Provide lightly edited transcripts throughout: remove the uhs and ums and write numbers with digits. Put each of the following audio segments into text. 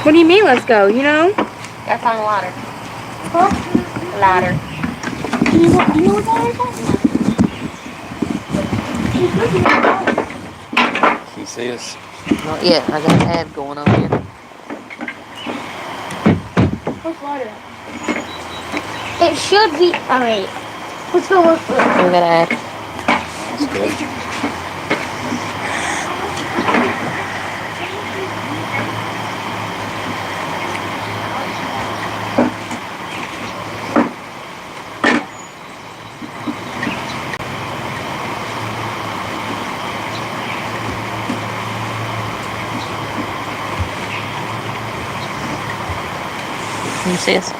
What do you mean, let's go? You know? Gotta find a ladder. Huh? Ladder. You know what that is? Can you see us? Not yet. I got an ad going on here. What's water? It should be. Alright. Let's go look for it. We got an ad. That's good. Can you see us?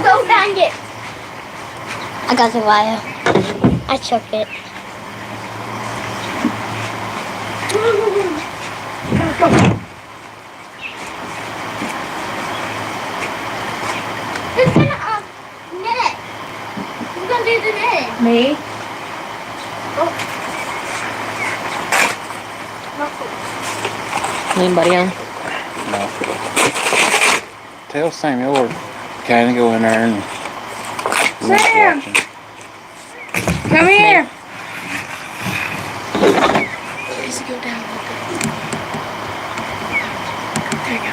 Go find it. I got the wire. I took it. Who's gonna knit? Who's gonna do the knitting? Me? Anybody on? No. Tell Samuel or Kay to go in there and Sam! Come here! Please go down a little bit. There you go.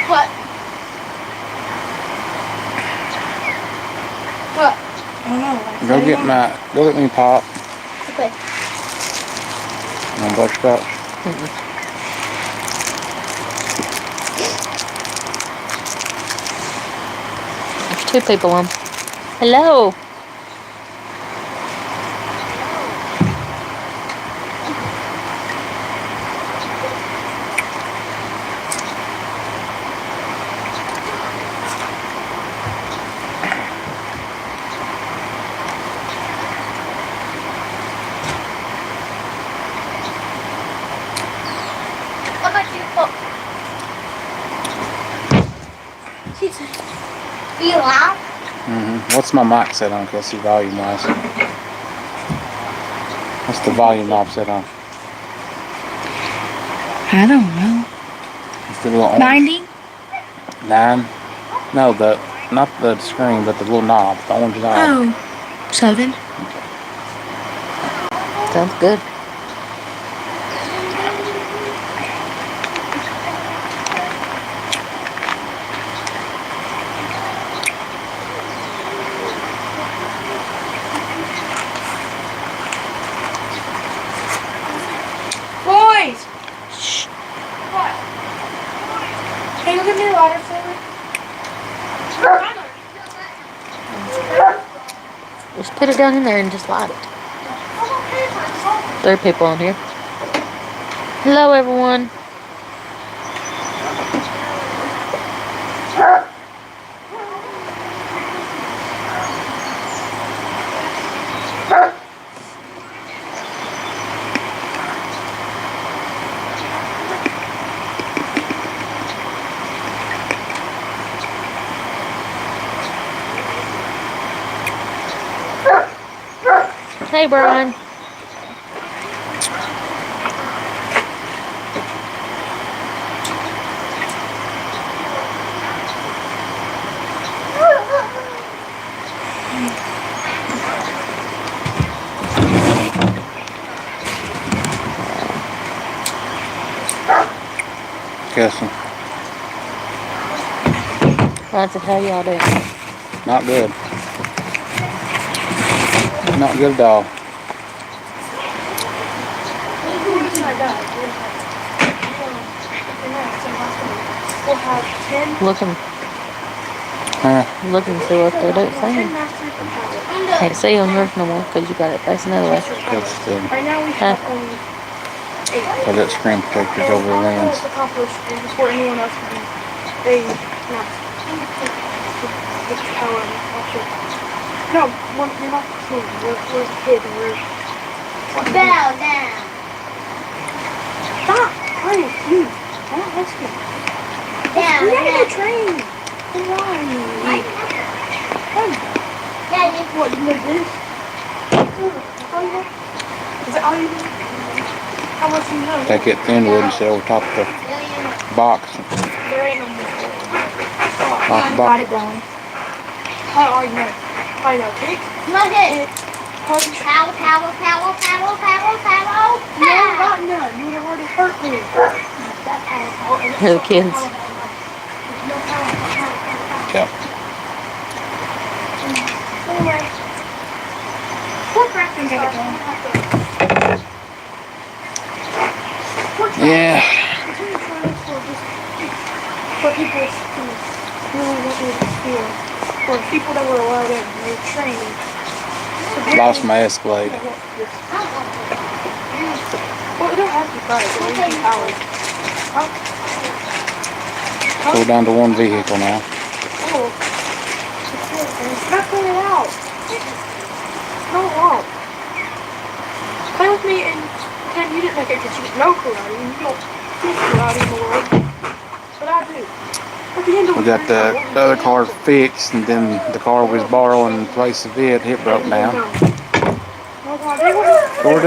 What? What? I don't know. go get me pop Okay. and butterscotch. There's two people on. Hello. What about you? Oh. Are you loud? What's my mic set on? Let's see volume wise. What's the volume knob set on? I don't know. It's the little orange. 90? 9? No, not the screen, but the little knob, the orange knob. Oh, 7. Sounds good. Boys! Shh. What? Can you give me the water flavor? Just put it down in there and just light it. There are people on here. Hello, everyone. Hey, Brian. Guessing. That's how y'all doing? Not good. Not good at all. We'll have 10. Looking, Huh? looking to see what they're doing. Can't see on yours no more because you got it facing the other way. That's the, Right now we have only 8. I got screen protectors over the lens. Accomplished before anyone else can be. They not get the power and watch it. No, you're not seeing. We're a kid and we're. Bow down. Stop! Honey, you. Let's go. Down. We gotta Down. go train. Why? this? That's all you have? Is that all you have? How much do you know? Take it thin wood and sit over top of the box. There ain't no more. Off the Got box. it down. How are you know? I know. Kick. Look at it. Punch. Power, power, power, power, power, power. No, not none. You would have already hurt me. The kids. Yep. Anyway. We're practicing Yeah. for people who really wanted to steal. For people that were allowed in, they were trained. Lost my Escalade. Well, it don't have to be private. It can be ours. Go down to one vehicle now. Oh. It's not clean it out. No wrong. Play with me and pretend you didn't make it because you know karate and you don't teach karate in the world. But I do. At the end of We got the other car fixed, and then the car was borrowing in place of it. It broke down. We're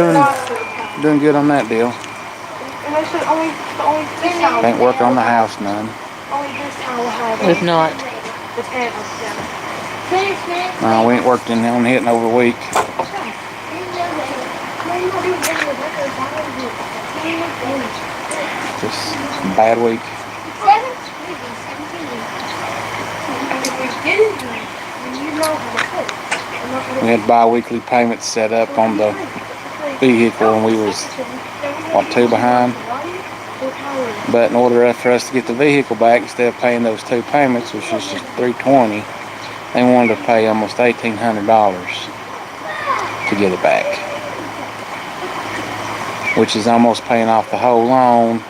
doing good on that deal. And they said only this house. Ain't working on the house none. Only this town will have If not, the tent up there. We ain't worked on it in over a week. Just a bad week. We had bi-weekly payments set up on the vehicle, and we was, what, 2 behind? But in order for us to get the vehicle back, instead of paying those 2 payments, which is just $320, they wanted to pay almost $1,800 to get it back, which is almost paying off the whole loan,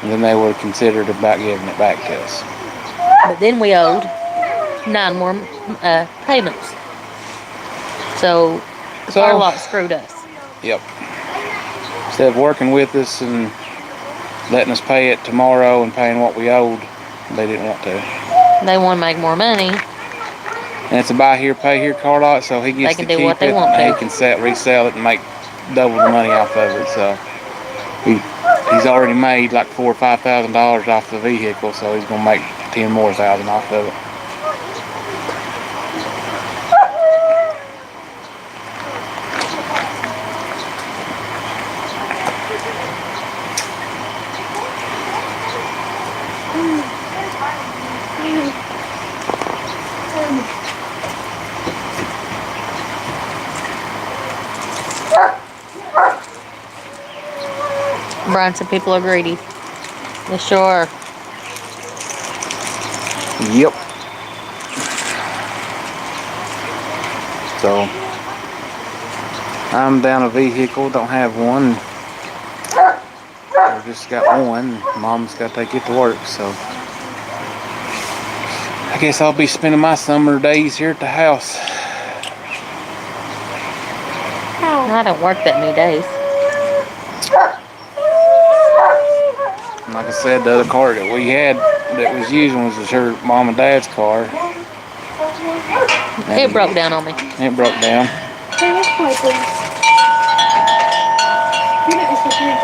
and then they were considered about giving it back to us. but then we owed 9 more payments. So the car lot screwed us. Yep. Instead of working with us and letting us pay it tomorrow and paying what we owed, they didn't want to. They want to make more money. And it's a buy here, pay here car lot, so he gets They to can do keep what they it, want and to. he can resell it and make double the money off of it. So he's already made like $4,000 or $5,000 off the vehicle, so he's gonna make 10 more thousand off of it. Brian said people are greedy. They sure are. Yep. So I'm down a vehicle, don't have one. I just got one. Mom's got to take it to work, so I guess I'll be spending my summer days here at the house. I don't work that many days. And like I said, the other car that we had that was using was her mom and dad's car. And It broke down on me. It broke down. Hey, let's play, please. You didn't disappear.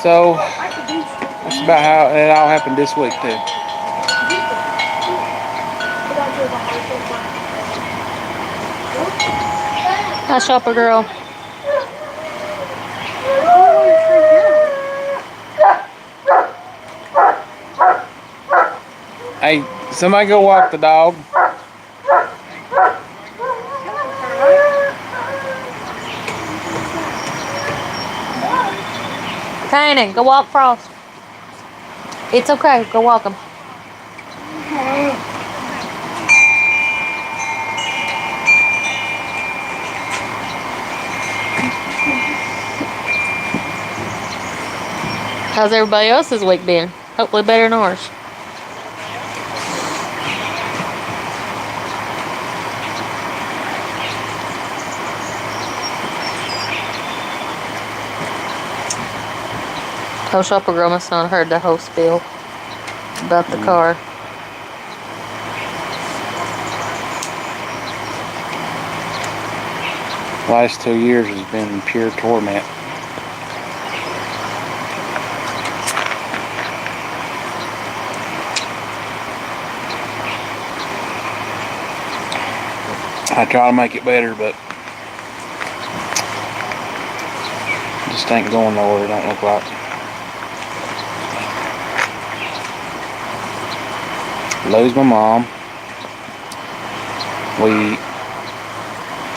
So I could do that's about how it all happened this week too. Hi, shopper girl. Hey, somebody go walk the dog. Kanan, go walk Frost. It's okay. Go walk him. How's everybody else's week been? Hopefully better than ours. Oh, shopper girl must not have heard the whole spiel about the car. last 2 years has been pure torment. I try to make it better, but just ain't going nowhere, it don't look like. Lose my mom. We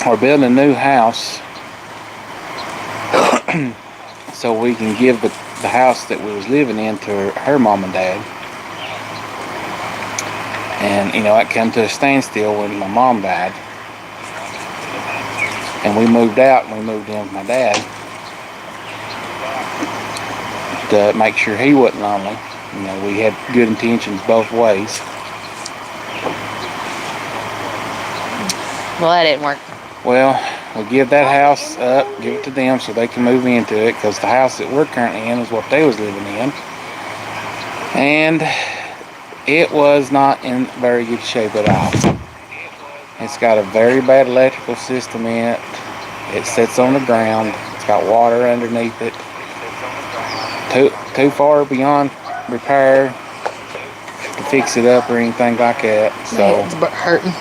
are building a new house so we can give the house that we was living in to her mom and dad. And you know, it came to a standstill when my mom died. And we moved out and we moved in with my dad to make sure he wasn't lonely. You know, we had good intentions both ways. Well, that didn't work. Well, we give that house up, give it to them so they can move into it, because the house that we're currently in is what they was living in. And it was not in very good shape at all. It's got a very bad electrical system in it. It sits on the ground. It's got water underneath it. Too far beyond repair to fix it up or anything like that. My So, head's hurting.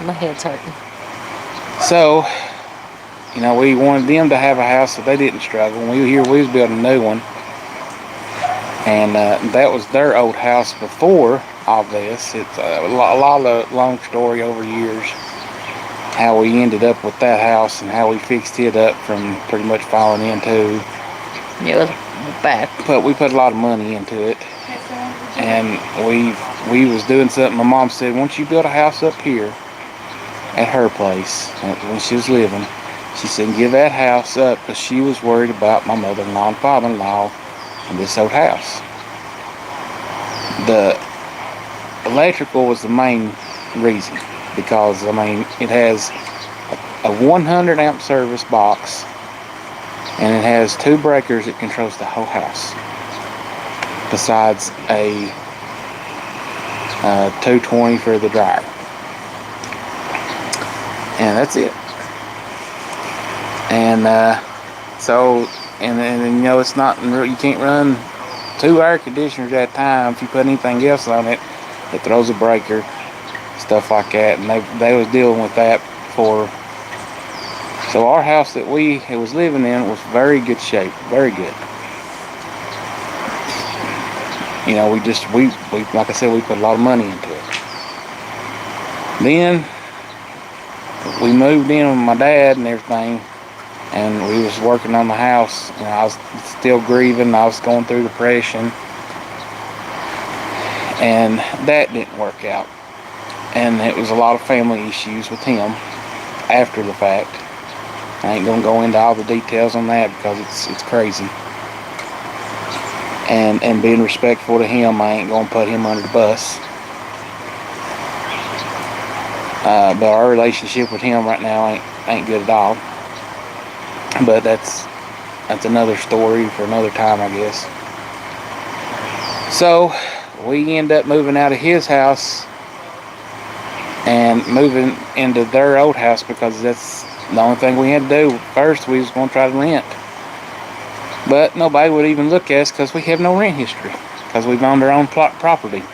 My head's hurting. So, you know, we wanted them to have a house so they didn't struggle. When we were here, we was building a new one. And that was their old house before all this. It's a lot of long story over years how we ended up with that house and how we fixed it up from pretty much falling into. It was bad. But we put a lot of money into it. And we was doing something. My mom said, once you build a house up here at her place when she was living, she said, give that house up, because she was worried about my mother-in-law and father-in-law in this old house. The electrical was the main reason, because I mean, it has a 100 amp service box and it has 2 breakers that controls the whole house, besides a 220 for the dryer, and that's it. And so, and you know, it's not, you can't run 2 air conditioners at a time. If you put anything else on it, it throws a breaker, stuff like that. And they was dealing with that before. So our house that we was living in was very good shape, very good. You know, we like I said, we put a lot of money into it. Then we moved in with my dad and everything, and we was working on the house. You know, I was still grieving. I was going through depression, and that didn't work out. And it was a lot of family issues with him after the fact. I ain't gonna go into all the details on that because it's crazy. And being respectful to him, I ain't gonna put him under the bus. But our relationship with him right now ain't good at all. But that's another story for another time, I guess. So we end up moving out of his house and moving into their old house, because that's the only thing we had to do. First, we was going to try to rent, but nobody would even look at us because we have no rent history, because we've owned our own property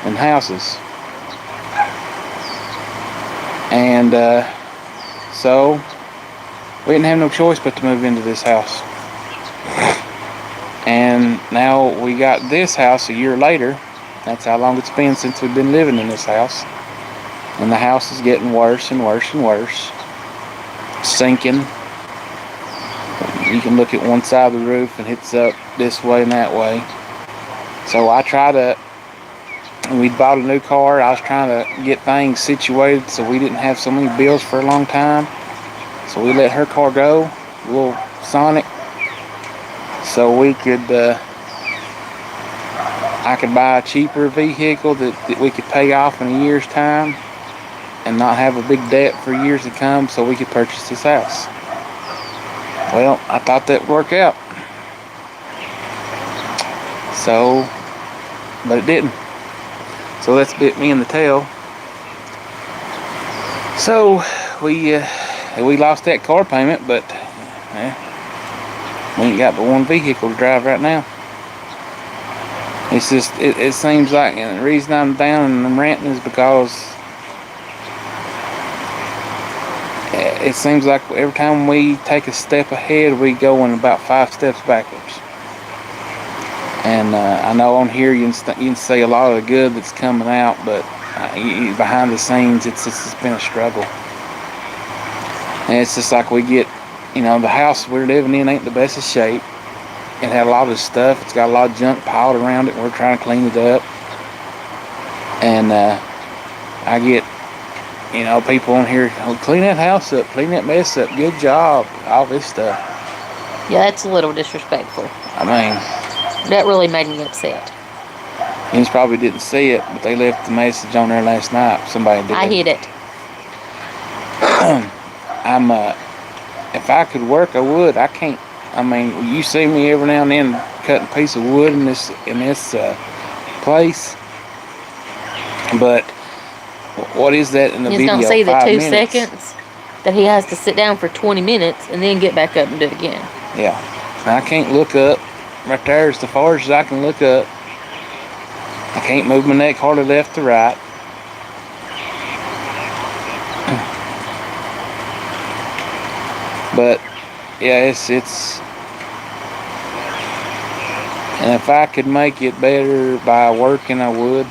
and houses. And so we didn't have no choice but to move into this house. And now we got this house a year later. That's how long it's been since we've been living in this house. And the house is getting worse and worse and worse. Sinking. You can look at one side of the roof and it's up this way and that way. So we bought a new car. I was trying to get things situated so we didn't have so many bills for a long time. So we let her car go, a little Sonic, so we could, I could buy a cheaper vehicle that we could pay off in a year's time and not have a big debt for years to come, so we could purchase this house. Well, I thought that would work out. So, but it didn't. So that's bit me in the tail. So we we lost that car payment, but we ain't got but one vehicle to drive right now. It's just, it seems like, and the reason I'm down and I'm ranting is because it seems like every time we take a step ahead, we go in about 5 steps backwards. And I know on here you can see a lot of the good that's coming out, but behind the scenes, it's been a struggle. And it's just like we get, the house we're living in ain't the best of shape. It had a lot of stuff. It's got a lot of junk piled around it. And we're trying to clean it up. And I get, people on here, clean that house up, clean that mess up, good job, all this stuff. Yeah, that's a little disrespectful. I mean, that really made me upset. You probably didn't see it, but they left the message on there last night. Somebody did. I hit it. If I could work, I would. I can't. I mean, you see me every now and then cutting a piece of wood in this place, but what is that in the video? You don't see the 5 2 minutes? seconds that he has to sit down for 20 minutes and then get back up and do it again. Yeah, and I can't look up. Right there is as far as I can look up. I can't move my neck hardly left to right. But yeah, it's and if I could make it better by working, I would.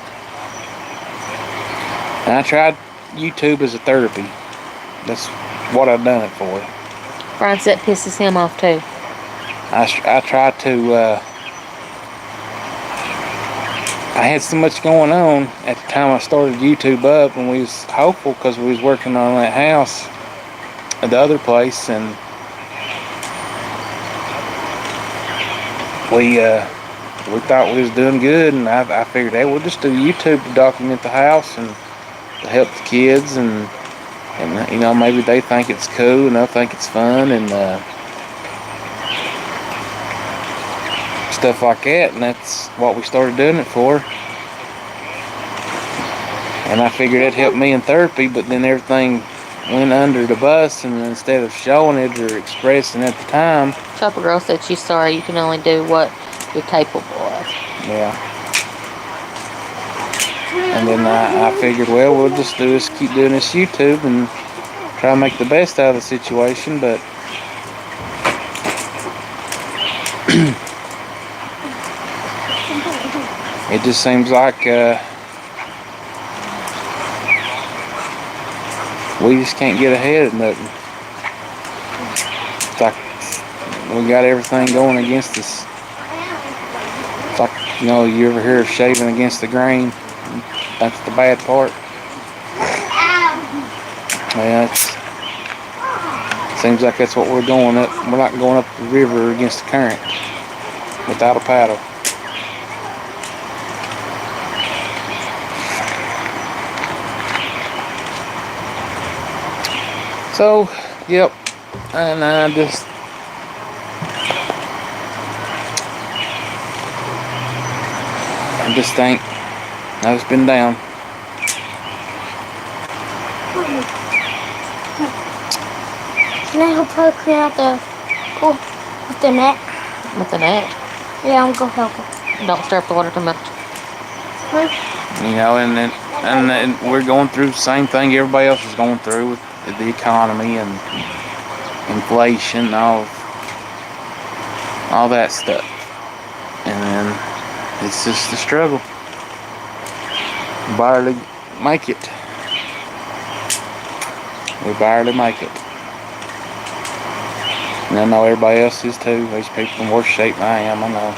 And I tried YouTube as a therapy. That's what I've done it for. Finds that pisses him off too. I tried to. I had so much going on at the time I started YouTube up, and we was hopeful because we was working on that house at the other place, and we thought we was doing good, and I figured, hey, we'll just do YouTube to document the house and to help the kids, and maybe they think it's cool and they'll think it's fun and stuff like that, and that's what we started doing it for. And I figured it helped me in therapy, but then everything went under the bus, and instead of showing it or expressing at the time. Chopper Girl said she's sorry, you can only do what you're capable of. Yeah. And then I figured, well, we'll just keep doing this YouTube and try to make the best out of the situation, but it just seems like we just can't get ahead of nothing. It's like we got everything going against us. It's like, you ever hear of shaving against the grain? That's the bad part. Yeah, it seems like that's what we're going up. We're not going up the river against the current without a paddle. So, yep, and I just think I've just been down. Can I help her clean out the pool with the net? With the net? Yeah, I'm gonna help her. Don't stir up the water too much. And we're going through the same thing everybody else is going through with the economy and inflation and all that stuff. And then it's just a struggle. Barely make it. We barely make it. And I know everybody else is too. There's people in worse shape than I am, I know.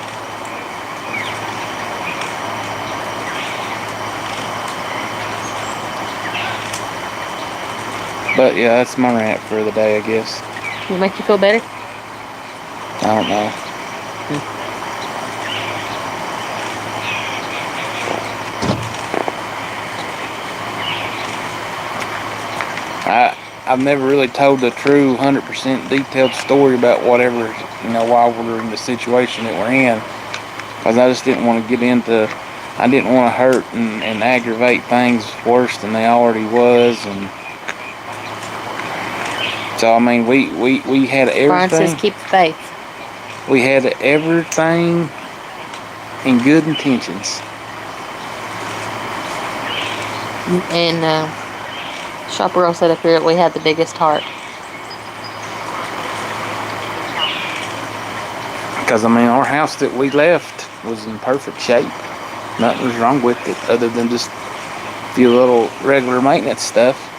But yeah, that's my rant for the day, I guess. Will it make you feel better? I don't know. I've never really told the true 100% detailed story about whatever, why we're in the situation that we're in. Because I just didn't want to get into, I didn't want to hurt and aggravate things worse than they already was. And So I mean, we had Brian says everything. keep the faith. We had everything in good intentions. And Shopper Girl said up here we had the biggest heart. Because I mean, our house that we left was in perfect shape. Nothing was wrong with it other than just a few little regular maintenance stuff.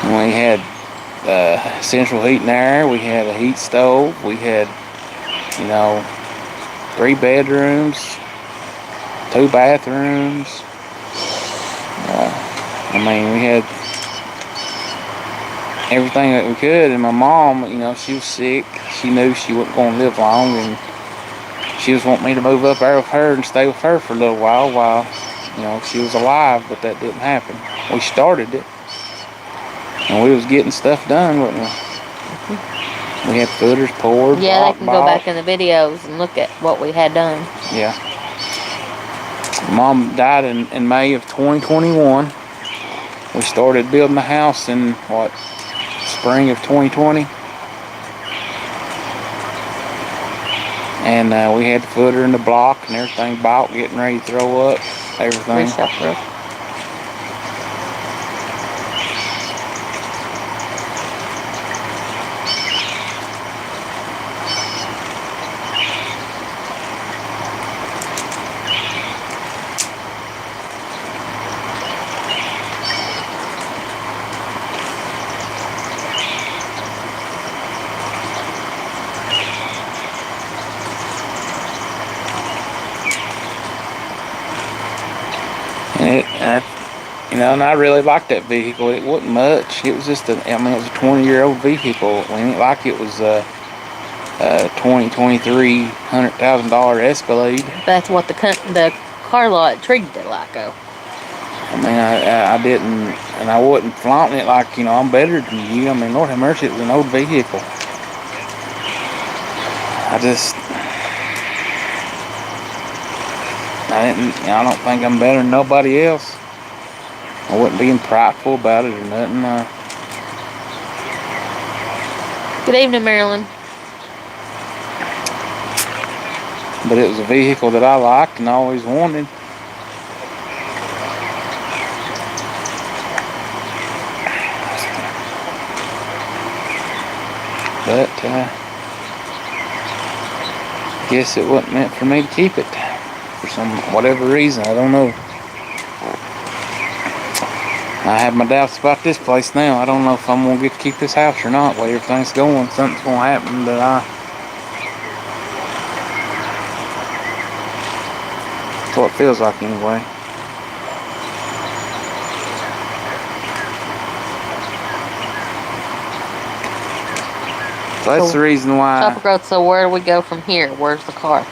And we had central heat and air. We had a heat stove. We had, 3 bedrooms, 2 bathrooms. I mean, we had everything that we could. And my mom, she was sick. She knew she wasn't going to live long, and she was wanting me to move up there with her and stay with her for a little while she was alive, but that didn't happen. We started it, and we was getting stuff done, wasn't we? We had footers poured. Yeah, they can go back in the videos and look at what we had done. Yeah. Mom died in May of 2021. We started building the house in, spring of 2020. And we had the footer and the block and everything bought, getting ready to throw up, everything. And I really liked that vehicle. It wasn't much. It was just it was a 20-year-old vehicle. It ain't like it was a 2023 $100,000 Escalade. That's what the car lot treated it like, though. I mean, I didn't, and I wasn't flaunting it like, I'm better than you. I mean, Lord have mercy, it was an old vehicle. I don't think I'm better than nobody else. I wasn't being prideful about it or nothing. Good evening, Marilyn. But it was a vehicle that I liked and always wanted. But I guess it wasn't meant for me to keep it for whatever reason. I don't know. I have my doubts about this place now. I don't know if I'm going to get to keep this house or not. The way everything's going, something's going to happen that that's what it feels like anyway. So that's the reason why. Shopper Girl, so where do we go from here? Where's the car?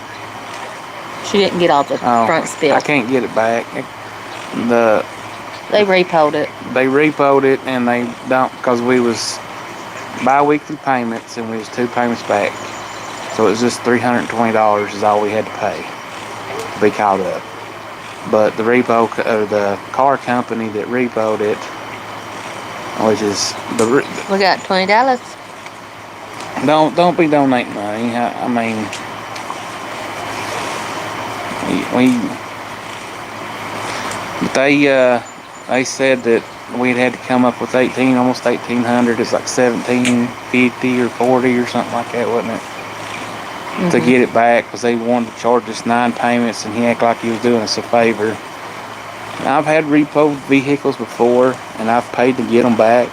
She didn't get all the front spill. I can't get it back. They repoed it. They repoed it, and they don't, because we was bi-weekly payments, and we was 2 payments back. So it was just $320 is all we had to pay to be caught up. But the the car company that repoed it, which is we got $20. Don't be donating money. I mean, but they said that we'd had to come up with almost 1,800. It's like 1,750 or 40 or something like that, wasn't it? Mm-hmm. To get it back, because they wanted to charge us 9 payments, and he acted like he was doing us a favor. And I've had repoed vehicles before, and I've paid to get them back,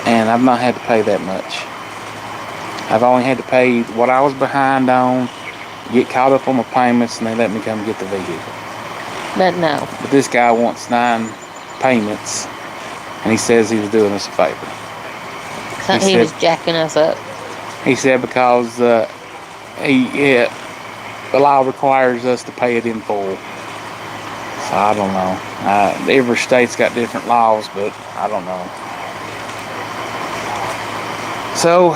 and I've not had to pay that much. I've only had to pay what I was behind on, get caught up on my payments, and they let me come get the vehicle. But no. But this guy wants 9 payments, and he says he was doing us a favor. He was jacking us up. He said because the law requires us to pay it in full. So I don't know. Every state's got different laws, but I don't know. So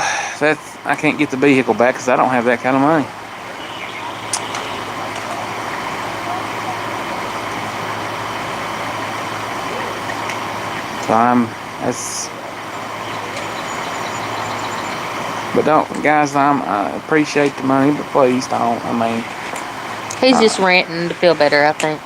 I can't get the vehicle back because I don't have that kind of money. So That's. But don't, guys. I appreciate the money, but please don't. I mean, He's just ranting to feel better, I think.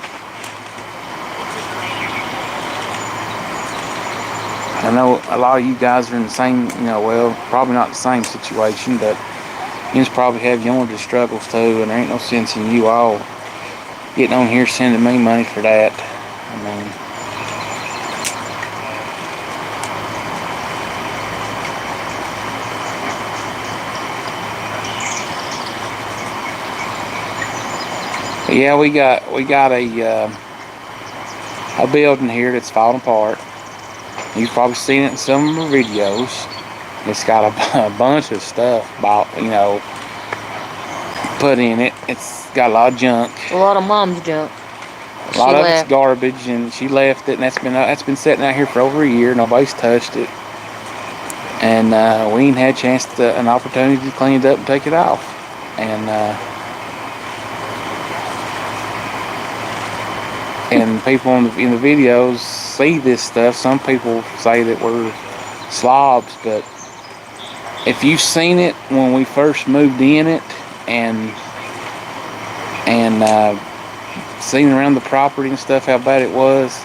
I know a lot of you guys are in the same, well, probably not the same situation, but you just probably have your own struggles too, and there ain't no sense in you all getting on here sending me money for that. I mean, but yeah, we got a building here that's falling apart. You've probably seen it in some of my videos. It's got a bunch of stuff put in it. It's got a lot of junk. A lot of mom's junk. A lot of it's garbage, and she left it, and that's been sitting out here for over a year. Nobody's touched it, and we ain't had an opportunity to clean it up and take it off. And people in the videos see this stuff. Some people say that we're slobs, but if you've seen it when we first moved in it, and seen around the property and stuff how bad it was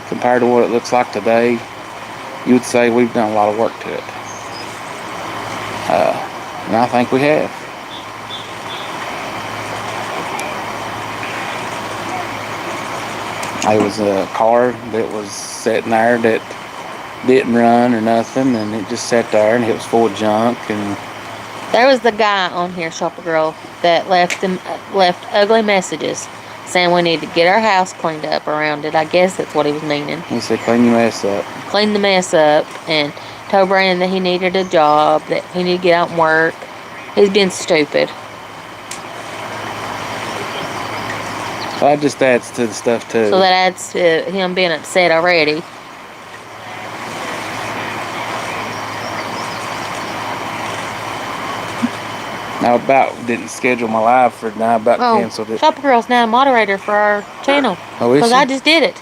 compared to what it looks like today, you would say we've done a lot of work to it. And I think we have. It was a car that was sitting there that didn't run or nothing, and it just sat there, and it was full of junk. And there was the guy on here, Shopper Girl, that left ugly messages saying we need to get our house cleaned up around it. I guess that's what he was meaning. He said, clean your mess up. Clean the mess up, and told Brandon that he needed a job, that he needed to get out and work. He's been stupid. So that just adds to the stuff too. So that adds to him being upset already. Now didn't schedule my live for now, canceled it. Shopper Girl's now a moderator for our channel. Oh, is because she? I just did it.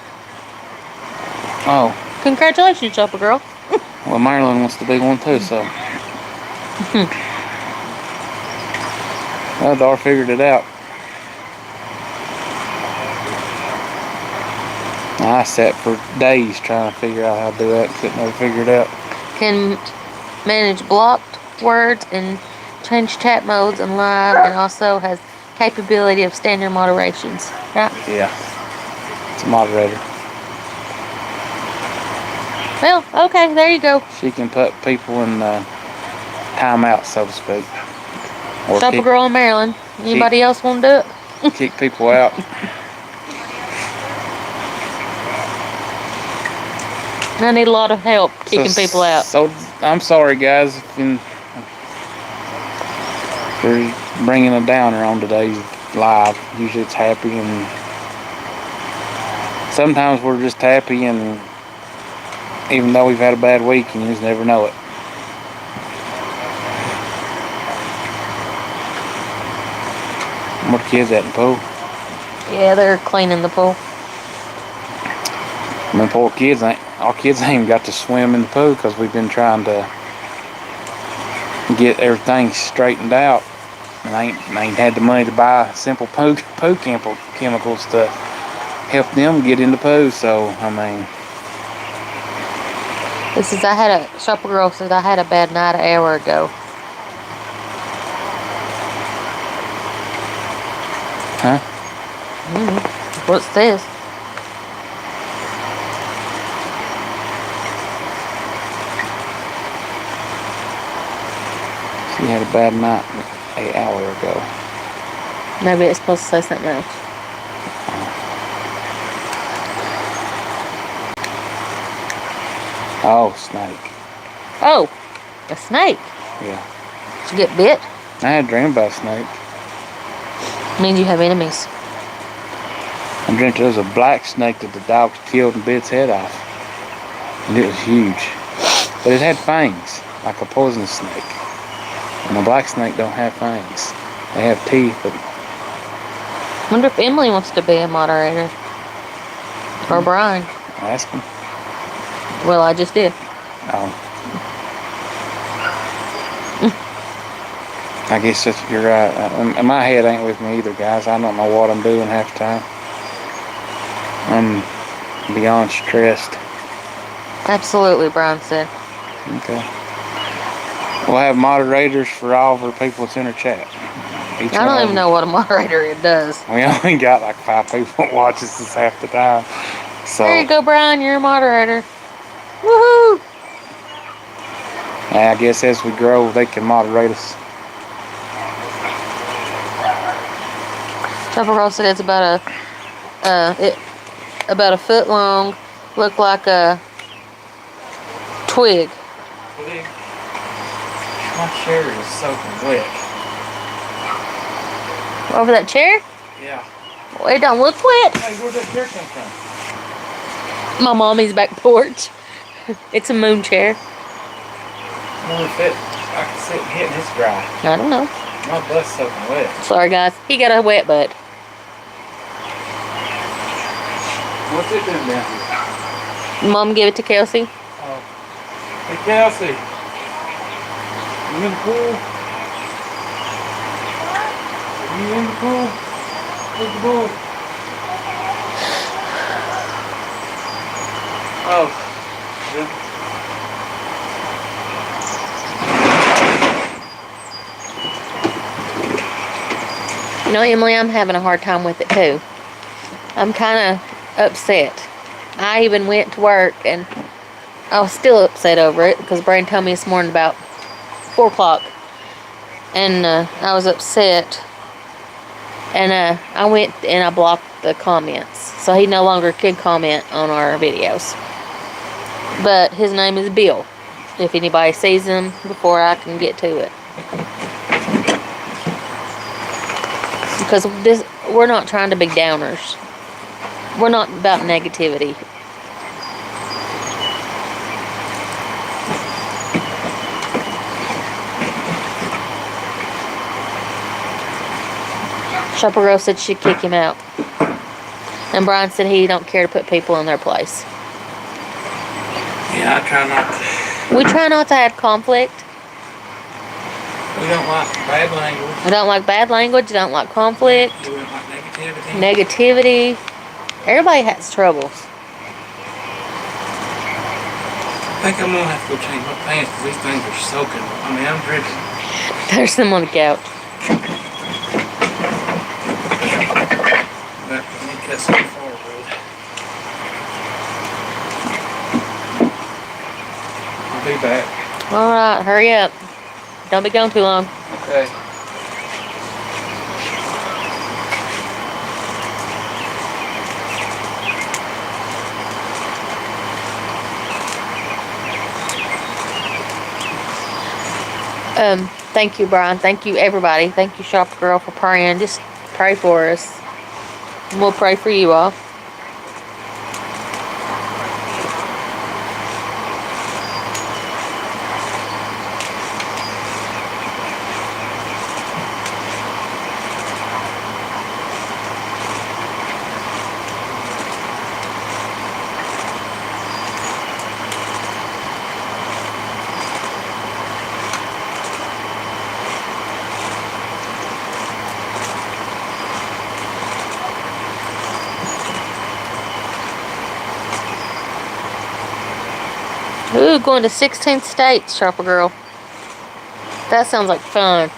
Oh. Congratulations, Shopper Girl. Well, Marilyn wants to be one too, so. Well, Dar figured it out. I sat for days trying to figure out how to do that. Couldn't ever figure it out. Can manage blocked words and change chat modes and live, and also has capability of standard moderations. Right? Yeah. It's a moderator. Well, okay, there you go. She can put people in timeout, so to speak. Or Shopper Girl in Maryland. Anybody else want to do it? Kick people out. I need a lot of help kicking people out. So I'm sorry, guys, for bringing a downer on today's live. Usually it's happy, and sometimes we're just happy, and even though we've had a bad week, and you just never know it. Where the kids at in the pool? Yeah, they're cleaning the pool. I mean, our kids ain't even got to swim in the pool because we've been trying to get everything straightened out. And I ain't had the money to buy simple poo chemicals to help them get in the pool. So, I mean. Shopper Girl said I had a bad night an hour ago. Huh? What's this? She had a bad night an hour ago. Maybe it's supposed to say something else. Oh, snake. Oh, a snake. Yeah. Did you get bit? I had a dream about a snake. Means you have enemies. I dreamt there was a black snake that the dog killed and bit its head off. And it was huge. But it had fangs, like a poisonous snake. And a black snake don't have fangs. They have teeth. But Wonder if Emily wants to be a moderator. Or Brian. ask them. Well, I just did. Oh. I guess you're right. My head ain't with me either, guys. I don't know what I'm doing half the time. I'm beyond stressed. Absolutely, Brian said. Okay. We'll have moderators for all of our people that's in our chat. Each I one don't of even them. know what a moderator it does. We only got like 5 people that watch us this half the time. So There you go, Brian. You're a moderator. Woohoo! I guess as we grow, they can moderate us. Chopper Roll said it's about about a foot long, look like a twig. My chair is soaking wet. Over that chair? Yeah. Well, it don't look wet. Hey, where'd that chair come from? My mommy's back porch. It's a moon chair. I wonder if I can sit and hit this dry. I don't know. My butt's soaking wet. Sorry, guys. He got a wet butt. What's it doing down here? Mom give it to Kelsey. Oh. Hey, Kelsey. You in the pool? You in the pool? Where's the boy? Oh. Yeah. You know, Emily, I'm having a hard time with it too. I'm kind of upset. I even went to work and I was still upset over it because Braden told me this morning about 4 o'clock. And I was upset. And I went and I blocked the comments. So he no longer could comment on our videos. But his name is Bill. If anybody sees him before I can get to it. Because we're not trying to be downers. We're not about negativity. Shopper Girl said she'd kick him out. And Brian said he don't care to put people in their place. Yeah, I try not to. We try not to add conflict. We don't like bad language. We don't like bad language. We don't like conflict. We don't like negativity. Negativity. Everybody has troubles. I think I'm gonna have to go change my pants because these things are soaking. I mean, I'm dripping. There's some on the couch. Let me cut some forward. I'll be back. Alright, hurry up. Don't be gone too long. Okay. Thank you, Brian. Thank you, everybody. Thank you, Shopper Girl, for praying. Just pray for us. And we'll pray for you all. Ooh, going to 16 states, Shopper Girl. That sounds like fun.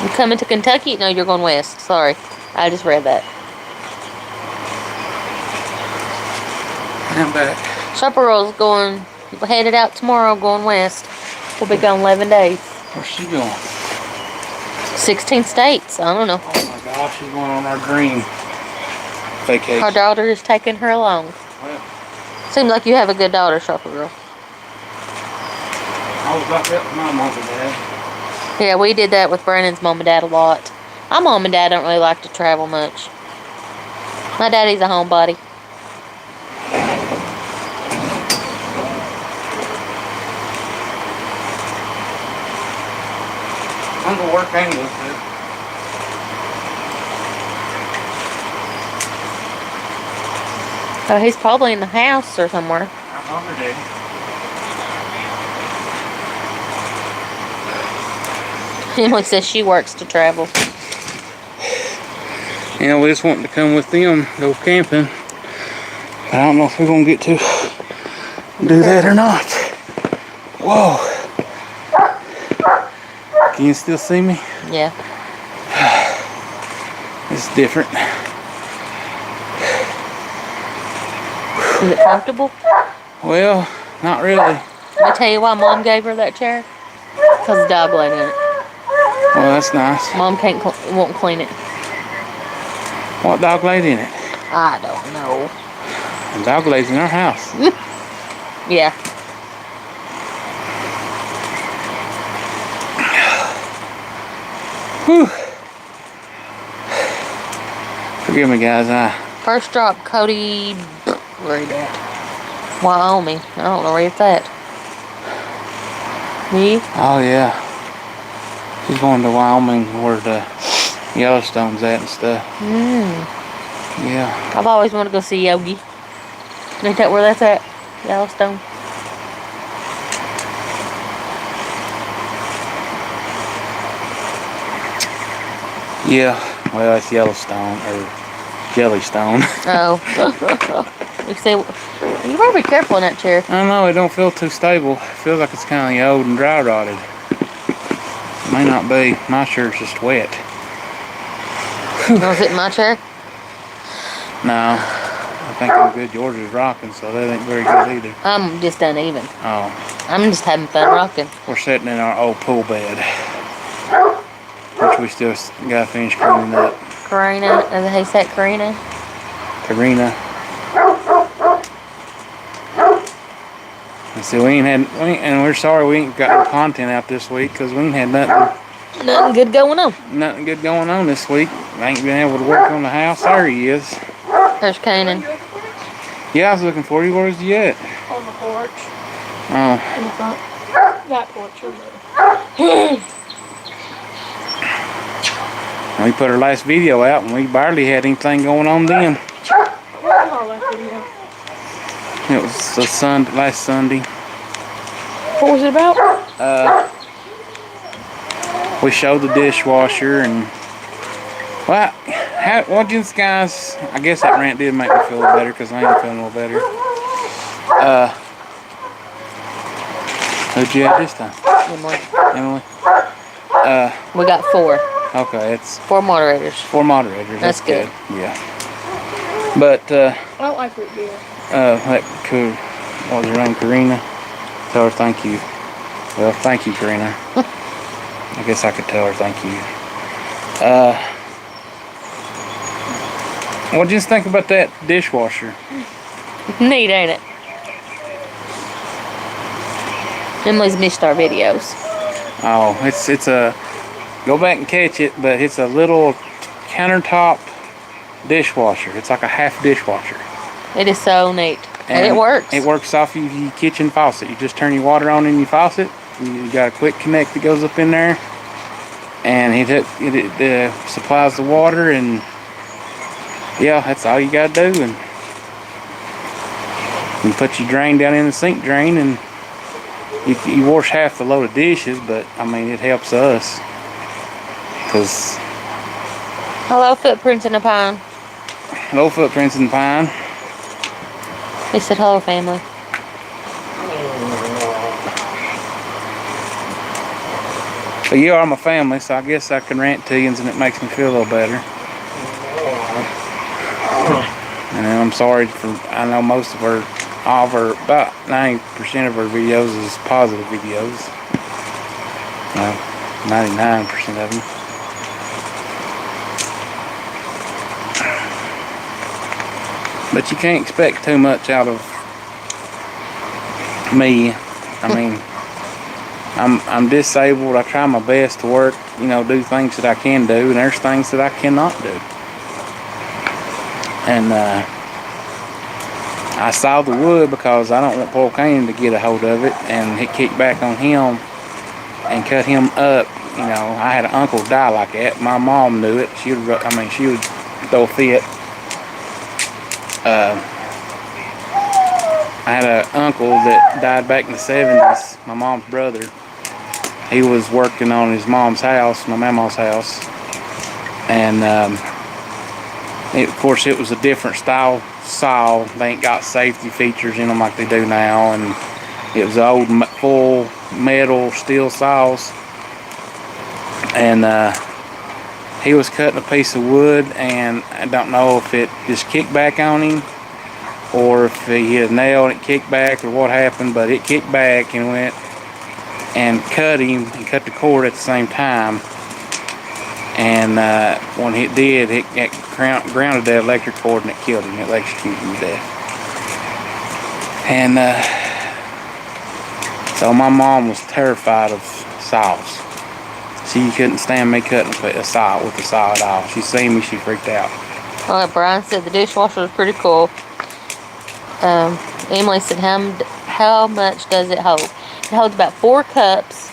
You coming to Kentucky? No, you're going west. Sorry. I just read that. I'm back. Shopper Girl's headed out tomorrow, going west. We'll be gone 11 days. Where's she going? 16 states. I don't know. Oh my gosh, she's going on our green vacation. Her daughter is taking her along. Well, Seems like you have a good daughter, Shopper Girl. I was about that with my mom and dad. Yeah, we did that with Brandon's mom and dad a lot. My mom and dad don't really like to travel much. My daddy's a homebody. I'm gonna work English, dude. Oh, he's probably in the house or somewhere. I'm hungry, Daddy. Emily says she works to travel. Yeah, we just wanting to come with them, go camping. But I don't know if we're gonna get to do that or not. Whoa. Can you still see me? Yeah. It's different. Is it comfortable? Well, not really. Let me tell you why Mom gave her that chair. Because the dog laid in it. Well, that's nice. Mom won't clean it. What dog laid in it? I don't know. The dog lays in our house. Yeah. Whew. Forgive me, guys. First drop, Cody. Where he at? Wyoming. I don't know where it's at. Me? Oh yeah. She's going to Wyoming where the Yellowstone's at and stuff. Yeah. I've always wanted to go see Yogi. Ain't that where that's at? Yellowstone. Yeah. Well, it's Yellowstone or Jellystone. Oh. You say, you better be careful in that chair. I don't know. It don't feel too stable. It feels like it's kind of old and dry rotted. May not be. My shirt's just wet. Was it in my chair? No. I think I'm good. Yours is rocking, so that ain't very good either. I'm just uneven. Oh. I'm just having fun rocking. We're sitting in our old pool bed, which we still gotta finish cleaning up. Karina, as he said, Karina. Karina. And so and we're sorry we ain't got no content out this week because we ain't had Nothing good going on. nothing good going on this week. I ain't been able to work on the house. There he is. There's Kanan. Yeah, I was looking for you. Where's he at? On the porch. Oh, In the front. That porch over there. we put our last video out and we barely had anything going on then. What was our last video? It was last Sunday. What was it about? We showed the dishwasher and well, what you guys? I guess that rant did make me feel a little better because I ain't feeling a little better. Who'd you have this time? Emily. Emily. We got 4. Okay, it's 4 moderators. 4 moderators. That's good. Yeah. But I don't like root beer. that cool. What was her name? Karina. Tell her thank you. Well, thank you, Karina. I guess I could tell her thank you. What'd you think about that dishwasher? Neat, ain't it? Emily's missed our videos. Oh, it's a go back and catch it, but it's a little countertop dishwasher. It's like a half dishwasher. It is so neat. And it works. It works off your kitchen faucet. You just turn your water on in your faucet. You got a quick connect that goes up in there, and it supplies the water, and yeah, that's all you gotta do. And you put your drain down in the sink drain, and you wash half the load of dishes. But I mean, it helps us because Hello, footprints in the pine. no footprints in the pine. He said hello, family. But you are my family, so I guess I can rant to you, and it makes me feel a little better. And I'm sorry for, I know most of about 90% of our videos is positive videos. No, 99% of them. But you can't expect too much out of me. I mean, I'm disabled. I try my best to work, do things that I can do, and there's things that I cannot do. And I saw the wood because I don't want Paul Kane to get a hold of it and hit kick back on him and cut him up. I had an uncle die like that. My mom knew it. She would throw a fit. I had an uncle that died back in the 70s, my mom's brother. He was working on his mom's house, my mama's house. And of course it was a different style saw. They ain't got safety features in them like they do now. And it was old full metal steel saws. And he was cutting a piece of wood, and I don't know if it just kicked back on him or if he hit a nail and it kicked back or what happened, but it kicked back and went and cut him and cut the cord at the same time. And when it did, it grounded that electric cord and it killed him. It electrocuted him to death. And so my mom was terrified of saws. She couldn't stand me cutting a saw with a saw at all. She seen me, she freaked out. Well, like Brian said, the dishwasher was pretty cool. Emily said, how much does it hold? It holds about 4 cups,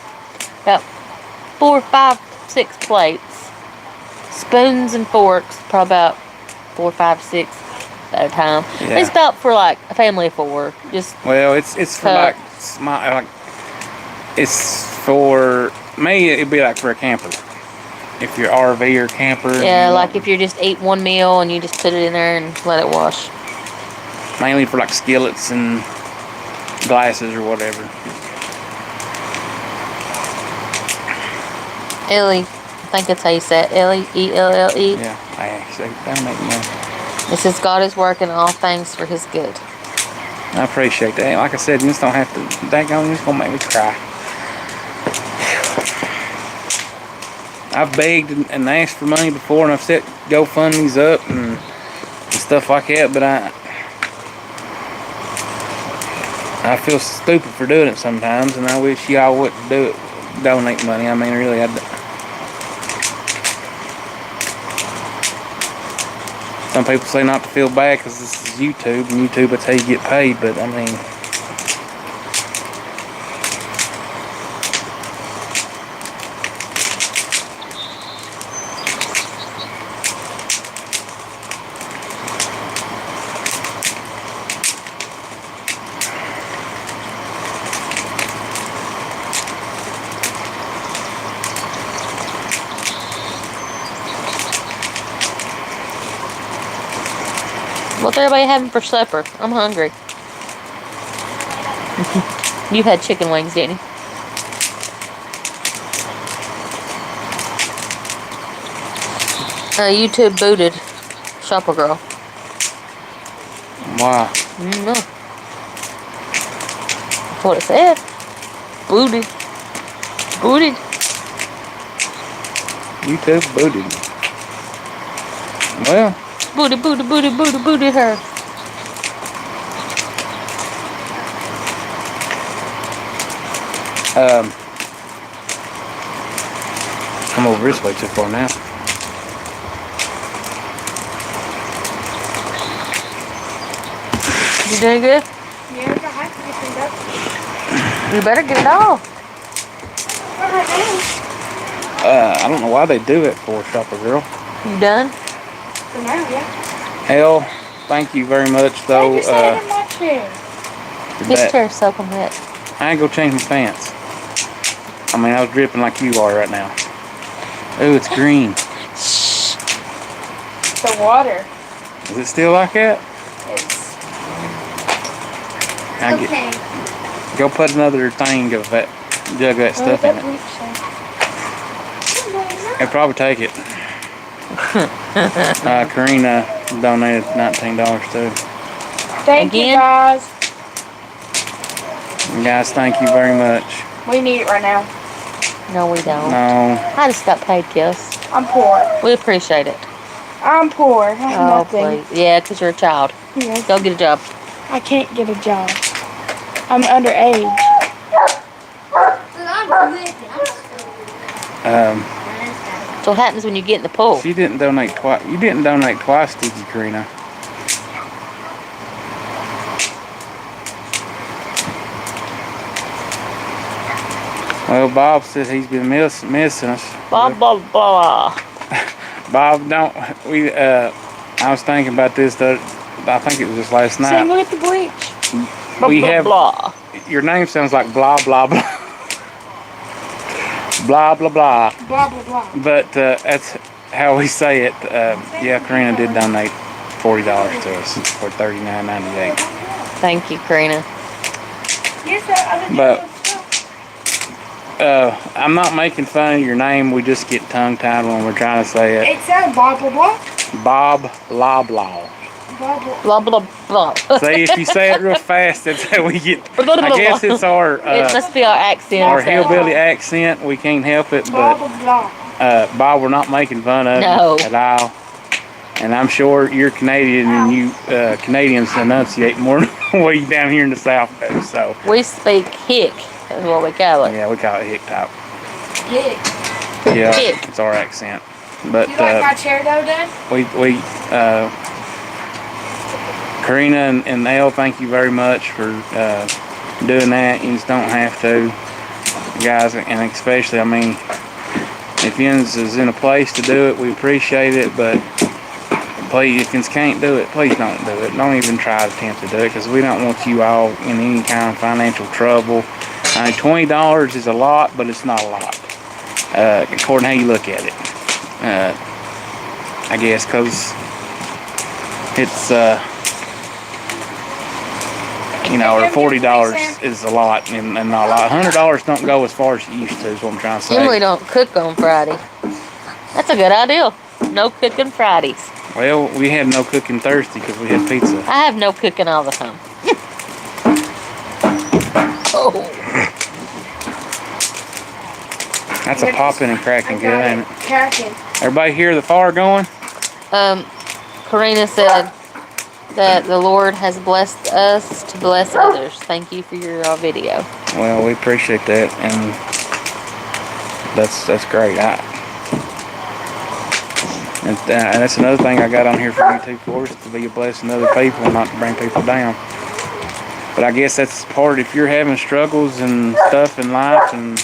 about 4, 5, 6 plates, spoons and forks, probably about 4, 5, 6 at a time. Yeah. It's about for like a family of 4. Just well, it's for like it's for me. It'd be like for a camper. If you're RV or camper. yeah, like if you're just eating one meal and you just put it in there and let it wash. Mainly for like skillets and glasses or whatever. Ellie, I think that's how you say it. Ellie, E-L-L-E. Yeah, I actually that'll make me. It says God is working all things for His good. I appreciate that. Like I said, you just don't have to. Daggone, it's gonna make me cry. I've begged and asked for money before, and I've set GoFundMe's up and stuff like that, but I feel stupid for doing it sometimes, and I wish y'all wouldn't do it. Donate money. I mean, really, some people say not to feel bad because this is YouTube, and YouTube, that's how you get paid, but I mean, What's everybody having for supper? I'm hungry. You had chicken wings, didn't you? YouTube booted Shopper Girl. wow. No. That's what it said. Booted. Booted. YouTube booted. Well, Booted her. I'm over this way too far now. You doing good? Yeah, I have to get cleaned up. You better get it all. What am I doing? I don't know why they do it for Shopper Girl. You done? For now, yeah. Hell, thank you very much though. Hey, just sat in my chair. His chair's soaking wet. I ain't gonna change my pants. I mean, I was dripping like you are right now. Ooh, it's green. The water. Is it still like that? It's Okay. Go put another thing of that jug of that stuff in it. I'd probably take it. Karina donated $19 too. Thank you, Again? guys. Guys, thank you very much. We need it right now. No, we don't. No, I just got paid, Kiss. I'm poor. We appreciate it. I'm poor. I have Oh, nothing. please. Yeah, 'cause you're a child. Yes. Go get a job. I can't get a job. I'm underage. So what happens when you get in the pool? you didn't donate twice. You didn't donate twice, did you, Karina? Well, Bob says he's been missing us. Blah, blah, blah. Bob, don't we? I was thinking about this. I think it was just last Same night. with the bleach. we blah, have blah. your name sounds like blah blah blah. Blah blah blah. Blah, blah, blah. But that's how we say it. Yeah, Karina did donate $40 to us for $39.98. Thank you, Karina. Yes, sir. But I'm not making fun of your name. We just get tongue-tied when we're trying to say it. It said blah, blah, blah. Bob blah blah. Blah, blah. Blah, blah, blah. See, if you say it real fast, that's how we get. Blah, blah, I blah, guess blah. it's our It must be our accent. our so- hillbilly accent. We can't help it, Blah, but blah, blah. Bob, we're not making fun of No. you at all. And I'm sure you're Canadian, and you Canadians enunciate more than we down here in the South do. So We speak hick, is what we call it. yeah, we call it hick top. Yeah. Yeah, Hick. it's our accent. But You like my chair though, Dad? we Karina and Elle, thank you very much for doing that. You just don't have to, guys, and especially, I mean, if Jens is in a place to do it, we appreciate it, but please, if Jens can't do it, please don't do it. Don't even try to attempt to do it, because we don't want you all in any kind of financial trouble. I mean, $20 is a lot, but it's not a lot, according to how you look at it. I guess, because it's, you know, or $40 is a lot and not a lot. $100 don't go as far as it used to, is what I'm trying to say. Emily don't cook on Friday. That's a good idea. No cooking Fridays. Well, we had no cooking Thursday because we had pizza. I have no cooking all the time. Oh, That's a popping and cracking good, ain't it? Cracking. Everybody hear the fire going? Karina said that the Lord has blessed us to bless others. Thank you for your video. Well, we appreciate that, and that's great. And that's another thing I got on here for YouTube for, is to be a blessing to other people and not to bring people down. But I guess that's part, if you're having struggles and stuff in life, and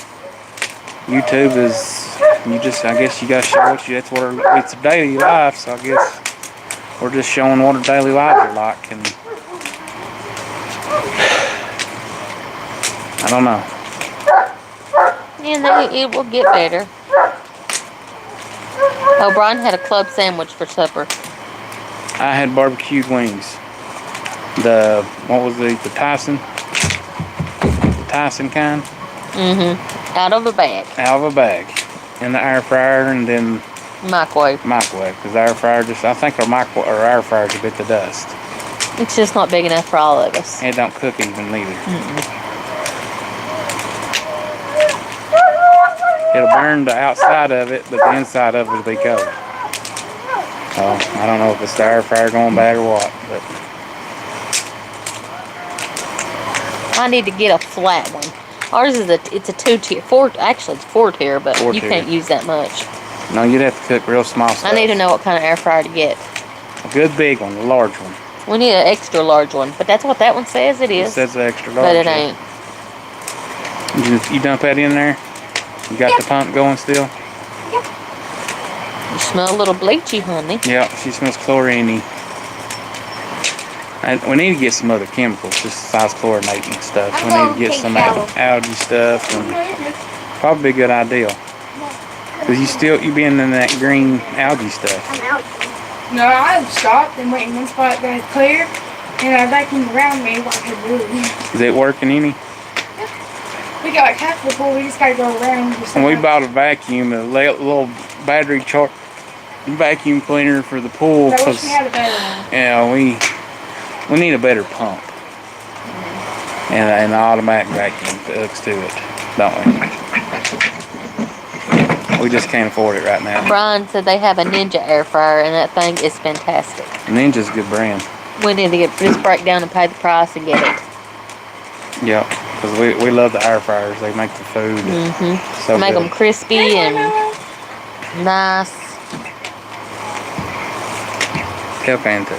YouTube is, I guess you gotta show what that's what it's a daily life, so I guess we're just showing what our daily lives are like, and I don't know. And it will get better. Oh, Brian had a club sandwich for supper. I had barbecued wings. What was the Tyson? The Tyson kind? Mm-hmm. Out of a bag. Out of a bag. In the air fryer, and then Microwave. because the air fryer I think our air fryer's a bit the dust. It's just not big enough for all of us. It don't cook even neither. It'll burn the outside of it, but the inside of it will be cold. So I don't know if it's the air fryer going bad or what, but I need to get a flat one. Ours is it's a 2-tier, actually it's 4-tier, but you 4-tier. can't use that much. no, you'd have to cook real small stuff. I need to know what kind of air fryer to get. A good big one, a large one. We need an extra large one, but that's what that one says it It is. says extra large. But it ain't. You dump that in there? You got the pump going still? You smell a little bleachy, honey. Yeah, she smells chlorine-y. We need to get some other chemicals, just besides chlorinating and stuff. We need to get some algae stuff, and probably be a good idea. Cause you been in that green algae stuff. I'm out. No, I stopped and went in one spot that was clear, and I vacuumed around me while I could move. Is it working any? We got like half the pool, we just gotta go around. And we bought a vacuum, a little battery charge vacuum cleaner for the pool. I wish Cause we had a better one. yeah, we need a better pump and an automatic vacuum that hooks to it, don't we? We just can't afford it right now. Brian said they have a Ninja air fryer, and that thing is fantastic. Ninja's a good brand. We need to just break down and pay the price and get it. Yeah, because we love the air fryers. They make the food Mm-hmm. so Make good. them crispy and nice. Tell Fan to.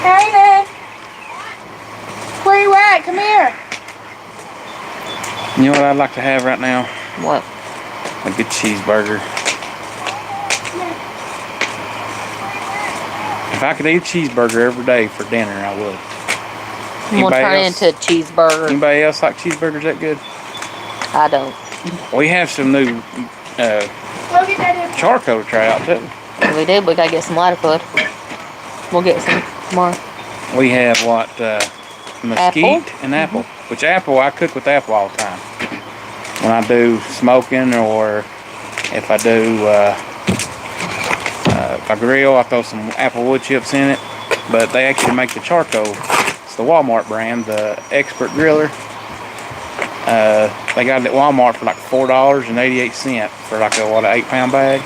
Hey, man. Where you at? Come here. You know what I'd like to have right now? What? A good cheeseburger. If I could eat a cheeseburger every day for dinner, I would. We'll Anybody turn it else? into a cheeseburger. Anybody else like cheeseburgers that good? I don't. We have some new Go get that in. charcoal to try out too. We did. We gotta get some lighter fluid. We'll get some tomorrow. We have what mesquite and apple. Which apple I cook with apple all the time. When I do smoking or if I do if I grill, I throw some apple wood chips in it. But they actually make the charcoal. It's the Walmart brand, the Expert Griller. They got it at Walmart for like $4.88 for like a what, an 8-pound bag?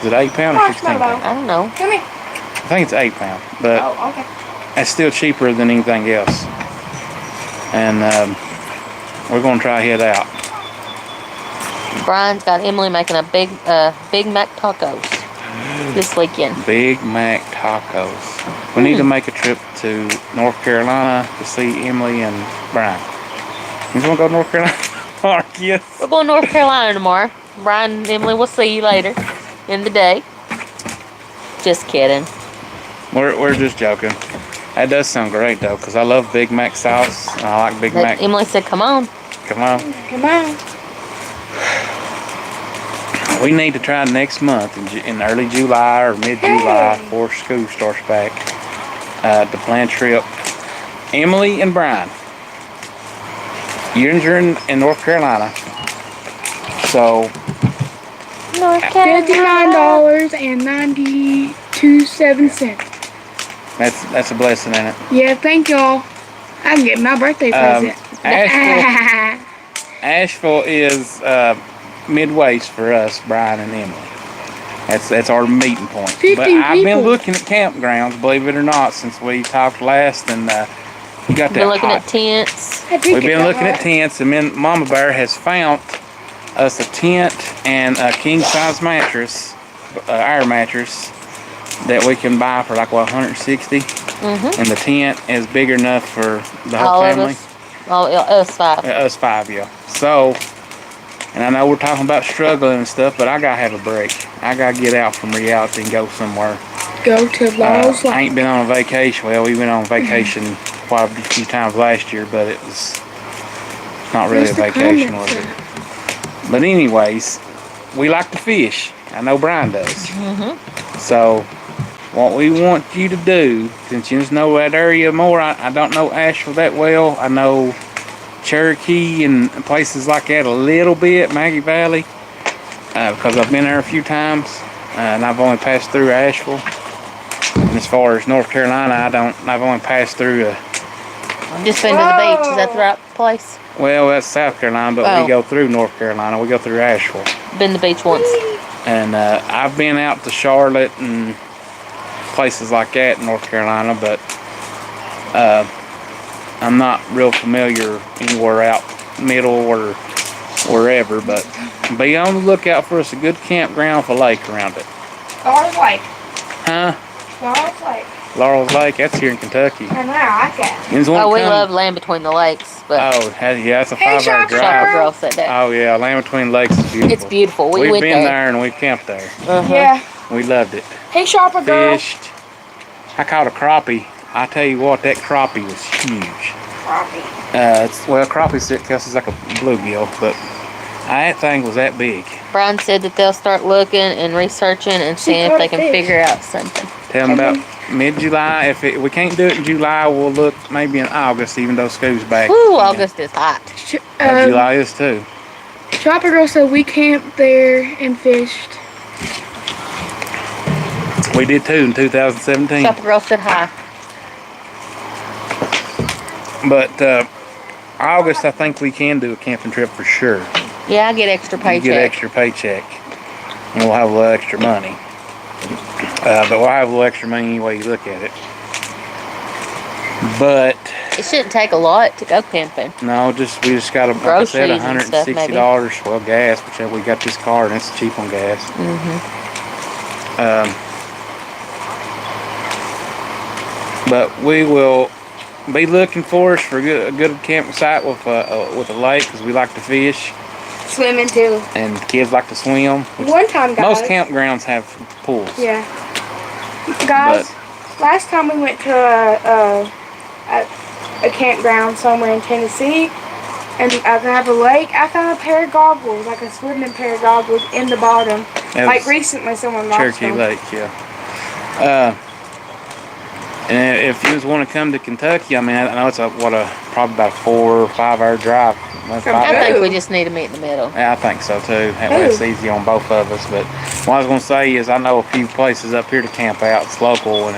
Is it 8 pound or 16 pound? I don't know. Come here. I think it's 8 pound, but Oh, okay. it's still cheaper than anything else. And we're gonna try it out. Brian's got Emily making a Big Mac tacos this weekend. Big Mac tacos. We need to make a trip to North Carolina to see Emily and Brian. You just wanna go to North Carolina? Yes. We're going to North Carolina tomorrow. Brian and Emily will see you later in the day. Just kidding. We're just joking. That does sound great though, cause I love Big Mac sauce and I like Big Mac. Emily said, "Come on." Come on. Come on. We need to try next month in early July or mid-July before school starts back to plan a trip. Emily and Brian, you're in North Carolina, so North Carolina. $59.92. that's a blessing, isn't it? Yeah, thank y'all. I can get my birthday present. Asheville is midways for us, Brian and Emily. That's our meeting point. 15 But I've been people. looking at campgrounds, believe it or not, since we talked last, and you got Been that looking hot. at tents. We've been looking at tents, and then Mama Bear has found us a tent and a king-size mattress, our mattress, that we can buy for like what, 160, and the tent is big enough for the whole All of family. us. Oh, yeah, us 5. Us 5, yeah. So, and I know we're talking about struggling and stuff, but I gotta have a break. I gotta get out from reality and go somewhere. Go to Laurel's I Lake. ain't been on a vacation. Well, we went on vacation quite a few times last year, but it was not really a Where's the vacation, comments was it? But anyways, we like to fish. I know Brian does. So, what we want you to do, since you just know that area more, I don't know Asheville that well. I know Cherokee and places like that a little bit, Maggie Valley, because I've been there a few times, and I've only passed through Asheville. And as far as North Carolina, I've only passed through Just been to the beach. Is that the right place? well, that's South Carolina, but Oh. we go through North Carolina. We go through Asheville. Been to the beach once. And I've been out to Charlotte and places like that in North Carolina, but I'm not real familiar anywhere out middle or wherever. But be on the lookout for us a good campground with a lake around it. Laurel's Lake. Huh? Laurel's Lake. Laurel's Lake, that's here in Kentucky. I know, I like it. You just wanna Oh, we come- love Land Between the Lakes, but Oh, yeah, it's a Hey, 5-hour Shopper Shopper drive. Girl said that. Oh yeah, Land Between Lakes is beautiful. It's beautiful. We We've went been there. there and we camped there. Yeah. We loved it. Hey, Shopper Girl. Fished. I caught a crappie. I tell you what, that crappie was huge. Crappie is like a bluegill, but that thing was that big. Brian said that they'll start looking and researching and seeing if they can figure out something. Tell them about mid-July. If we can't do it in July, we'll look maybe in August, even though school's back. Woo, August is hot. July is too. Shopper Girl said we camped there and fished. We did too in 2017. Shopper Girl said hi. But August, I think we can do a camping trip for sure. Yeah, I get extra You paycheck. get extra paycheck, and we'll have a little extra money. But we'll have a little extra money any way you look at it. But It shouldn't take a lot to go camping. no, we just got, like I said, Groceries and stuff, maybe. $160. Well, gas, which we got this car and it's cheap on gas. But we will be looking for us for a good campsite with a lake, because we like to fish Swimming too. and kids like to swim. Which One time, guys. most campgrounds have pools. Yeah. Guys, last time we went to a campground somewhere in Tennessee, and I have a lake, I found a pair of goggles, like a swimming pair of goggles in the bottom. That Like was recently someone lost Cherokee them. Lake, yeah. And if you just want to come to Kentucky, I mean, I know it's probably about a 4 or 5 hour drive. That's From about I it. think we just need to meet in the middle. Yeah, I think so too. That way it's easy on both of us. But what I was going to say is I know a few places up here to camp out. It's local and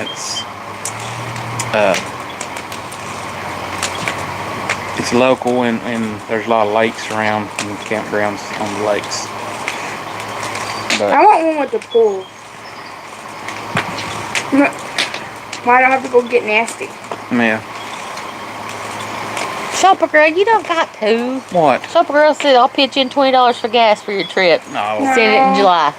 it's local and there's a lot of lakes around and campgrounds on the lakes. But I want one with the pool. Why do I have to go get nasty? yeah. Shopper girl, you don't got to. What? Shopper girl said I'll pitch in $20 for gas for your trip. No. No. Send it in July.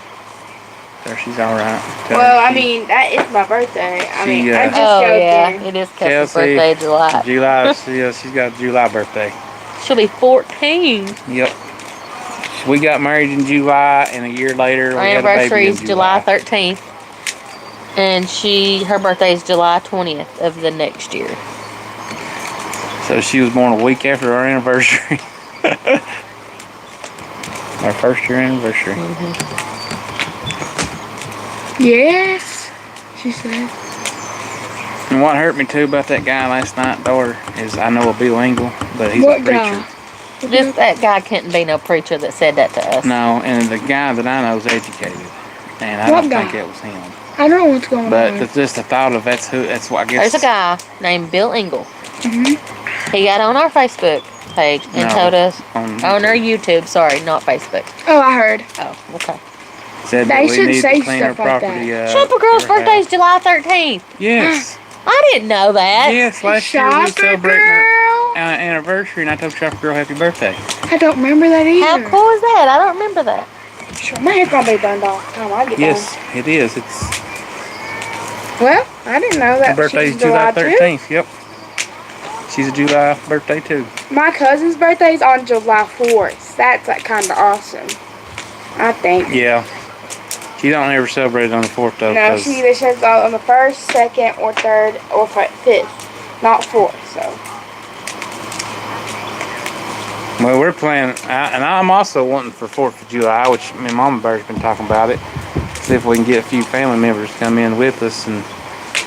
There, she's all right. Tell Well, her I she- mean, that is my birthday. I She, mean, I'm just Oh joking. yeah, it is Kelsey's Kelsey, birthday, July. July. She's got a July birthday. She'll be 14. Yep. We got married in July, and a year later Our we had a baby anniversary in is July 13th, and her birthday is July 20th of the next year. So she was born a week after our anniversary. Our first year anniversary. Yes, she said. And what hurt me too about that guy last night, daughter, is I know a Bill Engel, but he's What a preacher. guy? Just that guy couldn't be no preacher that said that to us. No, and the guy that I know is educated, and I What don't think guy? it was him. I don't know what's going But on. it's just the thought of that's what I guess. There's a guy named Bill Engel. He got on our Facebook page and No, told us on on our YouTube. Sorry, not Facebook. Oh, I heard. Oh, okay. Said They that we should need say to clean our stuff like property up. Shopper girl's for her birthday is house. July 13th. Yes. I didn't know that. Yes, last year we were Shopper celebrating our girl. anniversary, and I told Shopper Girl happy birthday. I don't remember that either. How cool is that? I don't remember that. Sure, my hair's gonna be burned off by the time I get Yes, it is. It's done. Well, I didn't know her that birthday she's is July too. 13th. Yep. She's a July birthday too. My cousin's birthday is on July 4th. That's like kind of awesome. I think. Yeah. She don't ever celebrate it on the 4th though. No, 'cause- she either says on the 1st, 2nd, or 3rd, or 5th. Not 4th, so. Well, we're planning, and I'm also wanting for 4th of July, which me and Mama Bear's been talking about it. See if we can get a few family members to come in with us and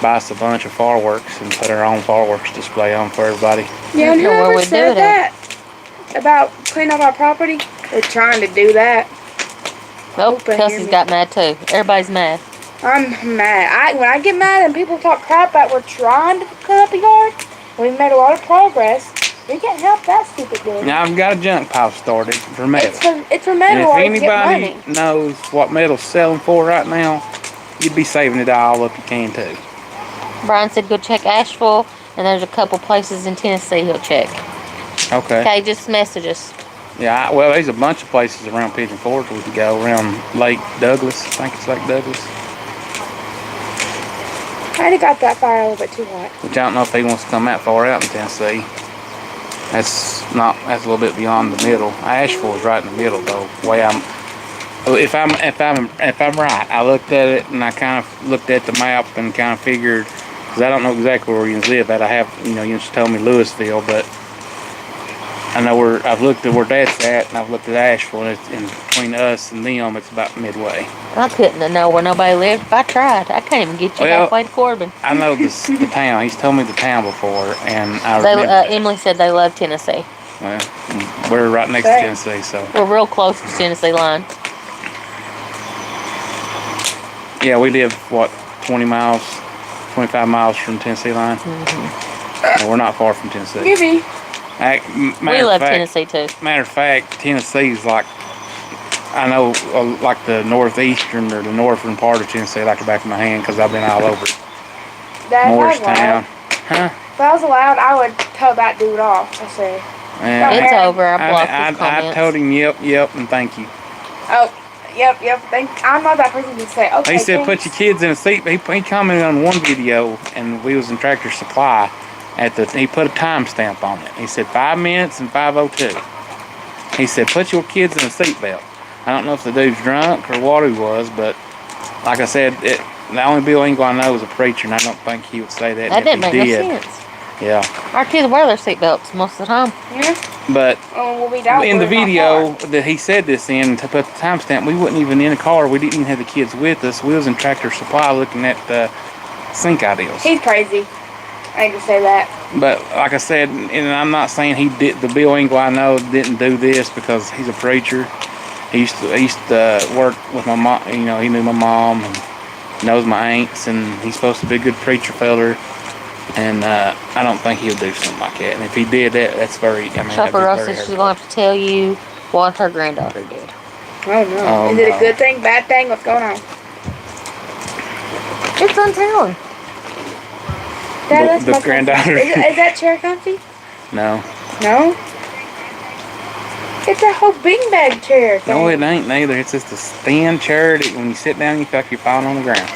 buy us a bunch of fireworks and put our own fireworks display on for everybody. Yeah, and know where whoever we'd do said it at. that about cleaning up our property, they're trying to do that. Oh, Hope I hear Kelsey's me. got mad too. Everybody's mad. I'm mad. When I get mad and people talk crap that we're trying to clean up the yard, we've made a lot of progress. We can't help that stupid thing. Now I've got a junk pile started for metal. It's for And metal if or to get anybody money. knows what metal's selling for right now, you'd be saving it all if you can too. Brian said go check Asheville, and there's a couple places in Tennessee he'll check. Okay. Okay, just message us. Yeah, well, there's a bunch of places around Pigeon Forge we could go. Around Lake Douglas, I think it's Lake Douglas. I already got that fire a little bit too hot. Which I don't know if he wants to come that far out in Tennessee. That's a little bit beyond the middle. Asheville is right in the middle though. If I'm right, I looked at it and I kind of looked at the map and kind of figured, because I don't know exactly where you live at. I have, you just told me Louisville, but I know I've looked at where that's at, and I've looked at Asheville, and it's in between us and them, it's about midway. I couldn't know where nobody lived if I tried. I can't even get you Well, halfway to Corbin. I know the town. He's told me the town before, and I They, remember. Emily said they love Tennessee. Well, we're right next to Tennessee, so. We're real close to the Tennessee line. Yeah, we live, 20 miles, 25 miles from Tennessee line? Well, we're not far from Tennessee. Gibby. We love Tennessee too. Matter of fact, Tennessee's like, I know, like the northeastern or the northern part of Tennessee, like the back of my hand, because I've been all over it. Dad, Morristown. Huh? If I was allowed, I would tell that dude off. I say, Yeah, It's over. I blocked I his comments. told him yep, and thank you. oh, yep. I'm not that person to say, okay. He said, thanks. put your kids in a seat. He commented on one video, and we was in Tractor Supply. He put a timestamp on it. He said 5 minutes and 5:02. He said, put your kids in a seatbelt. I don't know if the dude's drunk or what he was, but like I said, the only Bill Engel I know is a preacher, and I don't think he would say that. That If didn't he make did, no sense. yeah. Our kids wear their seatbelts most of the time. Yeah. But Oh, well, we don't. in the We're in my video car. that he said this in, to put the timestamp, we wasn't even in a car. We didn't even have the kids with us. We was in Tractor Supply looking at sink ideals. He's crazy. I ain't gonna say that. But like I said, and I'm not saying he did. The Bill Engel I know didn't do this because he's a preacher. He used to work with my mom. You know, he knew my mom and knows my aunts, and he's supposed to be a good preacher feller. And I don't think he'll do something like that. And if he did that, that's very. I mean, that'd Shopper be Ross very says she's hurtful. going to have to tell you what her granddaughter did. Oh no. Oh, Is it no. a good thing, bad thing? What's going on? It's untelling. Dad, that's The my granddaughter. comfy. Is that chair comfy? No, No. It's a whole beanbag chair thing. no, it ain't neither. It's just a thin chair that when you sit down, you feel like you're falling on the ground.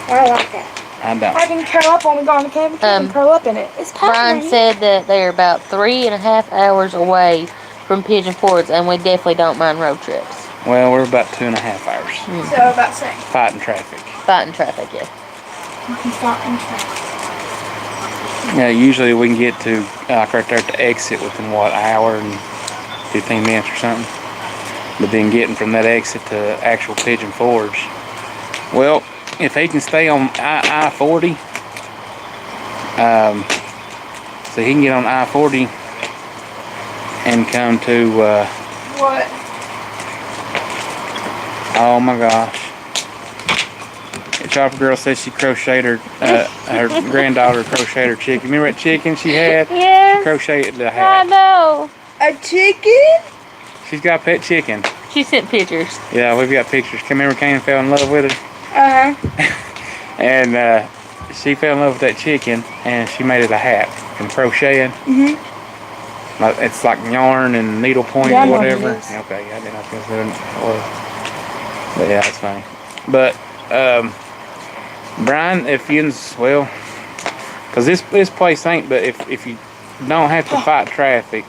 I like that. I don't. I can curl up when we go on the camping trip and curl up in it. It's Brian perfect. said that they're about 3.5 hours away from Pigeon Forge, and we definitely don't mind road trips. Well, we're about 2.5 hours So about saying. fighting traffic. Fighting traffic, yeah. Yeah, usually we can get to like right there at the exit within what, hour and 15 minutes or something. But then getting from that exit to actual Pigeon Forge. Well, if he can stay on I-40, so he can get on I-40 and come to, What? oh my gosh. Chopper Girl says she crocheted her granddaughter crocheted her chicken. Remember that chicken she had? Yes, Crocheted the I hat. know. A chicken? She's got a pet chicken. She sent pictures. Yeah, we've got pictures. Remember Kane fell in love with her? And she fell in love with that chicken, and she made it a hat from crocheting. It's like yarn and needle point Yeah, I or know what it whatever. is. Okay, I didn't know if it was doing it. But yeah, it's funny. But Brian, if you well, because this place ain't. But if you don't have to fight traffic,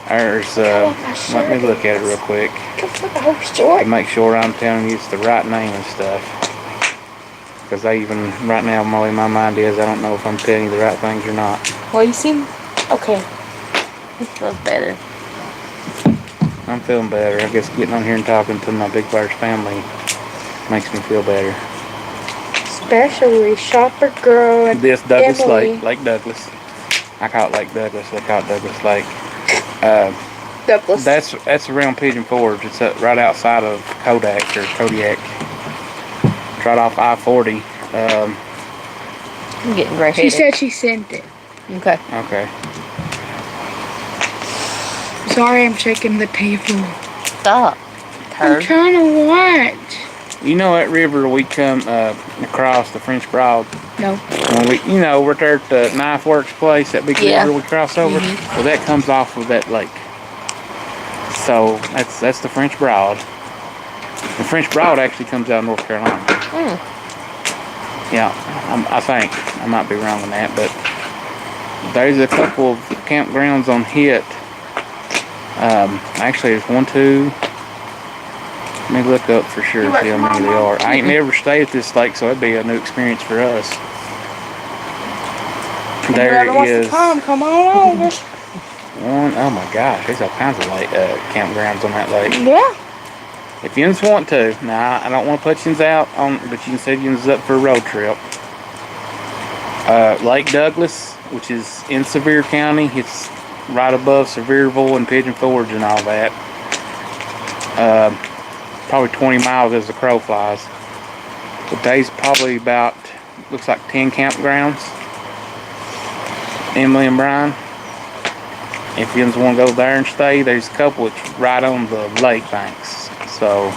there's let me look at it real quick. The whole store. To make sure I'm telling you it's the right name and stuff. Because I even, right now, the way my mind is, I don't know if I'm telling you the right things or not. Well, you seem okay. This feels better. I'm feeling better. I guess getting on here and talking to my Big Birds family makes me feel better. Especially Shopper Girl and This Douglas Emily. Lake Douglas. I call it Lake Douglas. They call it Douglas Lake. Douglas. That's around Pigeon Forge. It's right outside of Kodiak. It's right off I-40. I'm getting gray She headed. said she sent it. Okay. Okay. Sorry, I'm shaking the table. Stop. I'm Turd. trying to watch. You know that river we come across the French Broad? No. When we're there at the Knife Works place, that big Yeah. river we cross over. Well, that comes off of that lake. So that's the French Broad. The French Broad actually comes out of North Carolina. Yeah, I think I might be wrong on that, but there's a couple of campgrounds on Hit. Actually, there's 1, 2. Let me look up for sure, see how many they are. I ain't never stayed at this lake, so it'd be a new experience for us. There Whoever wants is to come on over. one. Oh my gosh, there's all kinds of campgrounds on that lake. Yeah. If you want to, now I don't want to put you out on, but you can set you up for a road trip. Lake Douglas, which is in Sevier County, it's right above Sevierville and Pigeon Forge and all that. Probably 20 miles as the crow flies. But there's probably about, looks like 10 campgrounds. Emily and Brian. If you want to go there and stay, there's a couple that's right on the lake banks. So,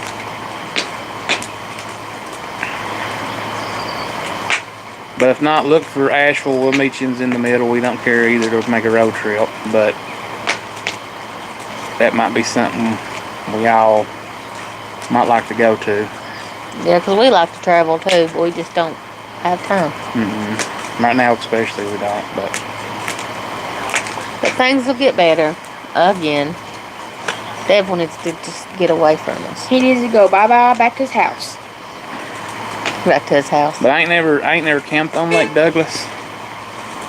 but if not, look for Asheville. We'll meet you in the middle. We don't care either to make a road trip, but that might be something we all might like to go to. Yeah, because we like to travel too, but we just don't have time. Right now, especially, we don't. But things will get better again. Devil needs to just get away from us. He needs to go bye-bye back to his house. Back to his house. But I ain't never camped on Lake Douglas.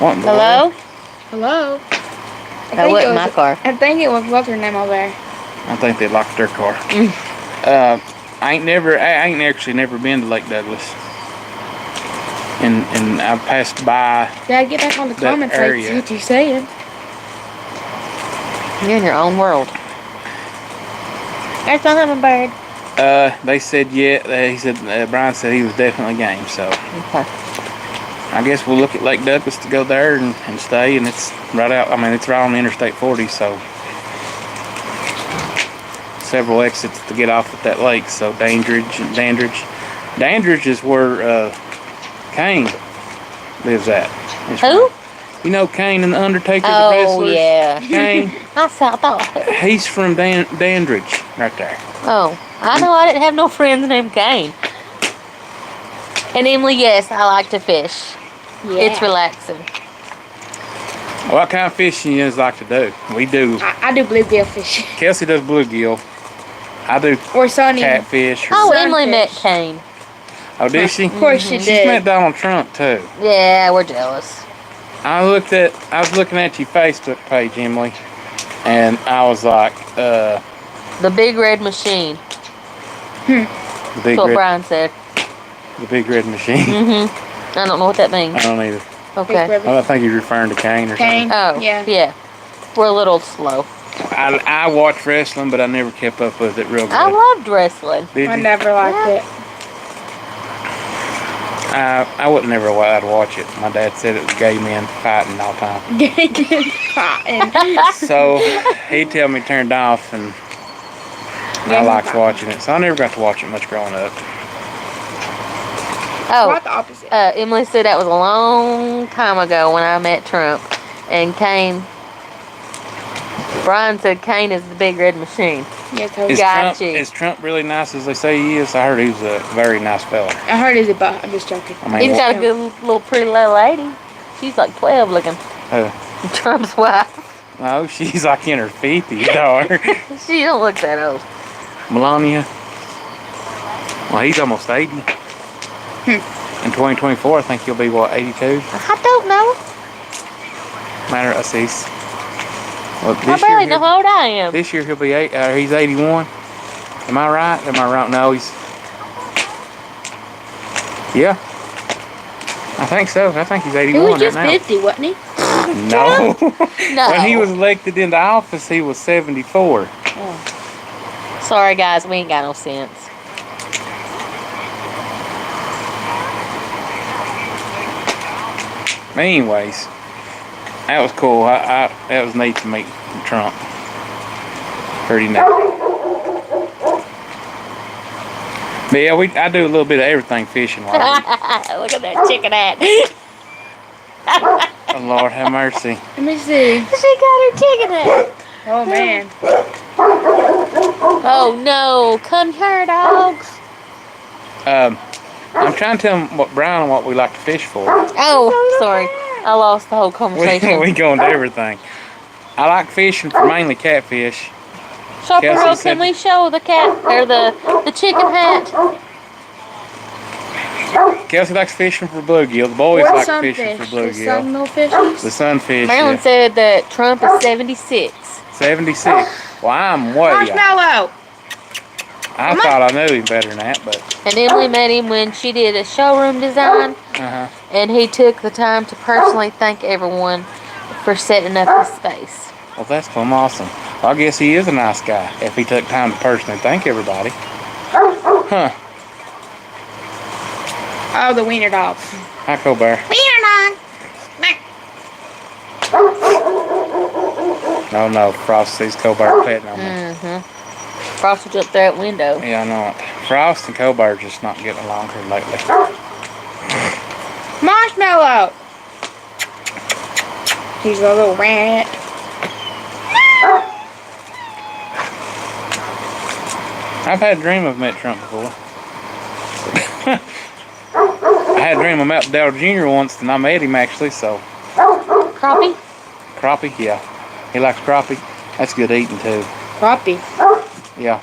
What in the Hello? world? Hello? That wasn't my car. I think it was what's her name over there. I think they locked their car. I ain't actually never been to Lake Douglas. And I've passed by. Dad, get back on the That comments. Like, area. see what you're saying. You're in your own world. There's a hummingbird. They said he said Brian said he was definitely game. So Okay. I guess we'll look at Lake Douglas to go there and stay. And it's right out. I mean, it's right on the Interstate 40. So several exits to get off at that lake. So Dandridge is where Kane lives at. It's Who? You know Kane and the Undertaker, the Oh, wrestlers? yeah. Kane, I thought. he's from Dandridge, right there. Oh, I know I didn't have no friends named Kane. And Emily, yes, I like to fish. Yeah. It's relaxing. What kind of fishing you guys like to do? We do. I do bluegill fishing. Kelsey does bluegill. I do Or Sonny. catfish. Oh, Sunfish. Emily met Kane. Oh, did she? Of course she She's did. met Donald Trump too. Yeah, we're jealous. I was looking at your Facebook page, Emily, and I was like, The Big Red Machine. the big That's what red, Brian said. the big red machine. Mm-hmm. I don't know what that means. I don't either. Okay. I think he's referring to Kane or Kane. something. Oh, Yeah. yeah. We're a little slow. I watched wrestling, but I never kept up with it real good. I loved wrestling. Did I you? never liked it. I would never. I'd watch it. My dad said it was gay men fighting all the time. Cotton. So he'd tell me to turn it off, and I liked watching it. So I never got to watch it much growing up. Oh, Quite the opposite. Emily said that was a long time ago when I met Trump. And Kane, Brian said Kane is the Big Red Machine. Yeah, Is totally. Got Trump, you. is Trump really nice as they say he is? I heard he was a very nice fella. I heard he's a butt. I'm just joking. I mean, He's got a good little pretty little lady. She's like 12 looking. Trump's wife. No, she's like in her 50s, daughter. She don't look that old. Melania. Well, he's almost 80. In 2024, I think he'll be, what, 82? I don't know. Matter of us. Well, I barely know how old I am. This year he'll be he's 81. Am I right? Am I right? No, he's. Yeah. I think so. I think he's He 81 was right just now. 50, wasn't he? No. No. When he was elected into office, he was 74. Sorry, guys, we ain't got no sense. Anyways, that was cool. That was neat to meet Trump. Pretty neat. But yeah, I do a little bit of everything fishing wise. Look at that chicken hat. Oh, Lord have mercy. Let me see. She got her chicken hat. Oh, man. Oh no, come here, dogs. I'm trying to tell him what we like to fish for. Oh, sorry. I lost the whole conversation. We go into everything. I like fishing for mainly catfish. Chaparral, Kelsey said- can we show the cat or the chicken hat? Kelsey likes fishing for bluegill. The boys What's like fishing sunfish? for The bluegill. sunmill fishes? The sunfish, Marilyn yeah. said that Trump is 76. 76. Well, I'm way off. Marshmallow. I thought I knew him better than that, but And Emily met him when she did a showroom design, and he took the time to personally thank everyone for setting up his space. well, that's plumb awesome. Well, I guess he is a nice guy if he took time to personally thank everybody. Huh. Oh, the wiener dogs. Hi, Colbert. Wiener dog. Oh no, Frost sees Colbert petting on me. Mm-hmm. Frost was up there at window. Yeah, I know it. Frost and Colbert just not getting along here lately. Marshmallow. He's a little rat. I've had a dream of met Trump before. I had a dream I met Dale Jr. once, and I met him actually, so. Crappie? Crappie, yeah. He likes crappie. That's good eating too. Crappie. Yeah.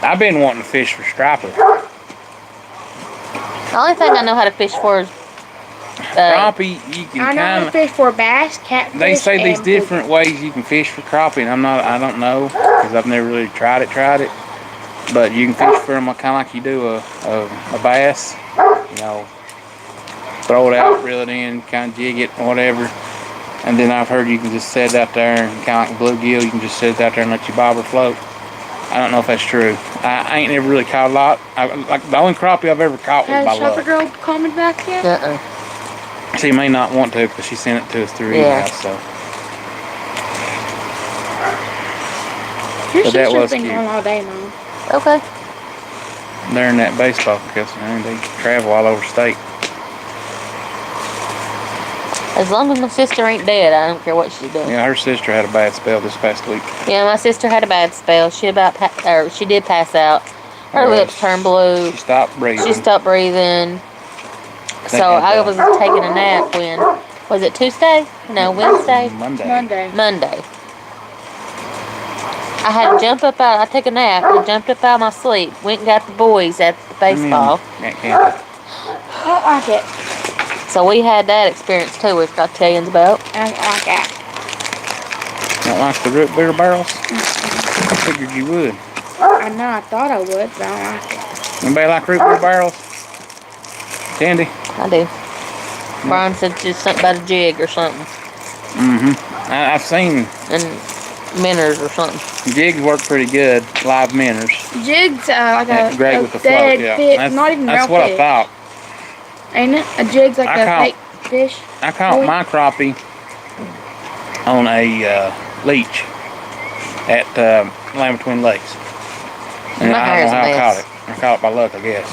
I've been wanting to fish for striper. The only thing I know how to fish for is Crappie, you can I know how kind to of. fish for bass, catfish. They say these and different ways you can fish for crappie, and I don't know, because I've never really tried it. But you can fish for them kind of like you do a bass. You know, throw it out, reel it in, kind of jig it, whatever. And then I've heard you can just set it out there, and kind of like bluegill, you can just set it out there and let your bobber float. I don't know if that's true. I ain't never really caught a lot. Like the only crappie I've ever caught was Has by luck. Supergirl commented back yet? She may not want to because she sent it to us through Yeah. email. So. Your But that sister's was been cute. gone all day, Mom. Okay. They're in that baseball because they travel all over state. As long as my sister ain't dead, I don't care what she's doing. Yeah, her sister had a bad spell this past week. Yeah, my sister had a bad spell. She she did pass out. Her Yeah, lips turned blue. She stopped breathing. She stopped breathing. They So had, I was taking a nap when, was it Tuesday? No, Wednesday? Monday. Monday. I had to jump up out. I took a nap. I jumped up out of my sleep. Went and got the boys at the baseball. At camping. I don't like it. So we had that experience too. We've got tellings about. I don't like it. Don't like the root beer barrels? I figured you would. I know, I thought I would, but I don't like it. Anybody like root beer barrels? Candy? I do. Brian said just something about a jig or something, Mm-hmm. I've seen and minnows or something. jigs work pretty good. Live minnows. Jig's like That's great a with the float. dead Yeah, fish, not even that's real what fish. I thought. Ain't it? A jig's like I a caught- fake fish. I caught Really? my crappie on a leech at Land Between Lakes. And My I hair's don't know how a I caught mess. it. I caught it by luck, I guess.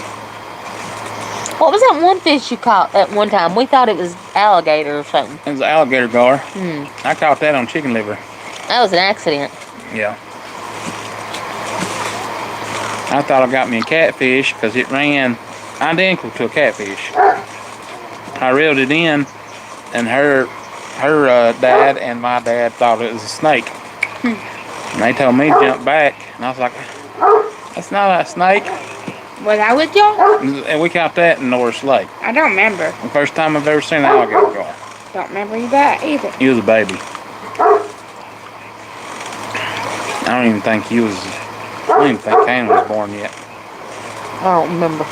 What was that one fish you caught at one time? We thought it was alligator or something. It was an alligator gar. Hmm. I caught that on chicken liver. That was an accident. Yeah. I thought I got me a catfish because it ran identical to a catfish. I reeled it in, and her dad and my dad thought it was a snake. And they told me to jump back, and I was like, "That's not a snake." Was I with y'all? And we caught that in Norris Lake. I don't remember. The first time I've ever seen an alligator gar. Don't remember you that either. He was a baby. I don't even think he was. I don't even think Kane was born yet. I don't remember.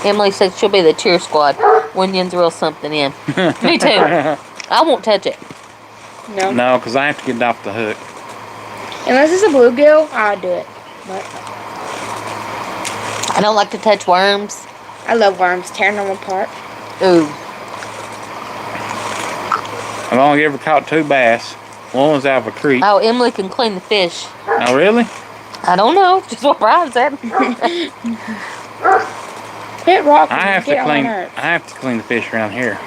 Emily said she'll be the cheer squad when Yin's reel something in. Me too. I won't touch it. No. No, because I have to get it off the hook. Unless it's a bluegill, I'll do it. But I don't like to touch worms. I love worms, tearing them apart. Ooh. I've only ever caught 2 bass. One was out of a creek. Oh, Emily can clean the fish. Oh, really? I don't know. Just what Brian said. Quit rocking. I have to Get on my clean. nerves. I have to clean the fish around here.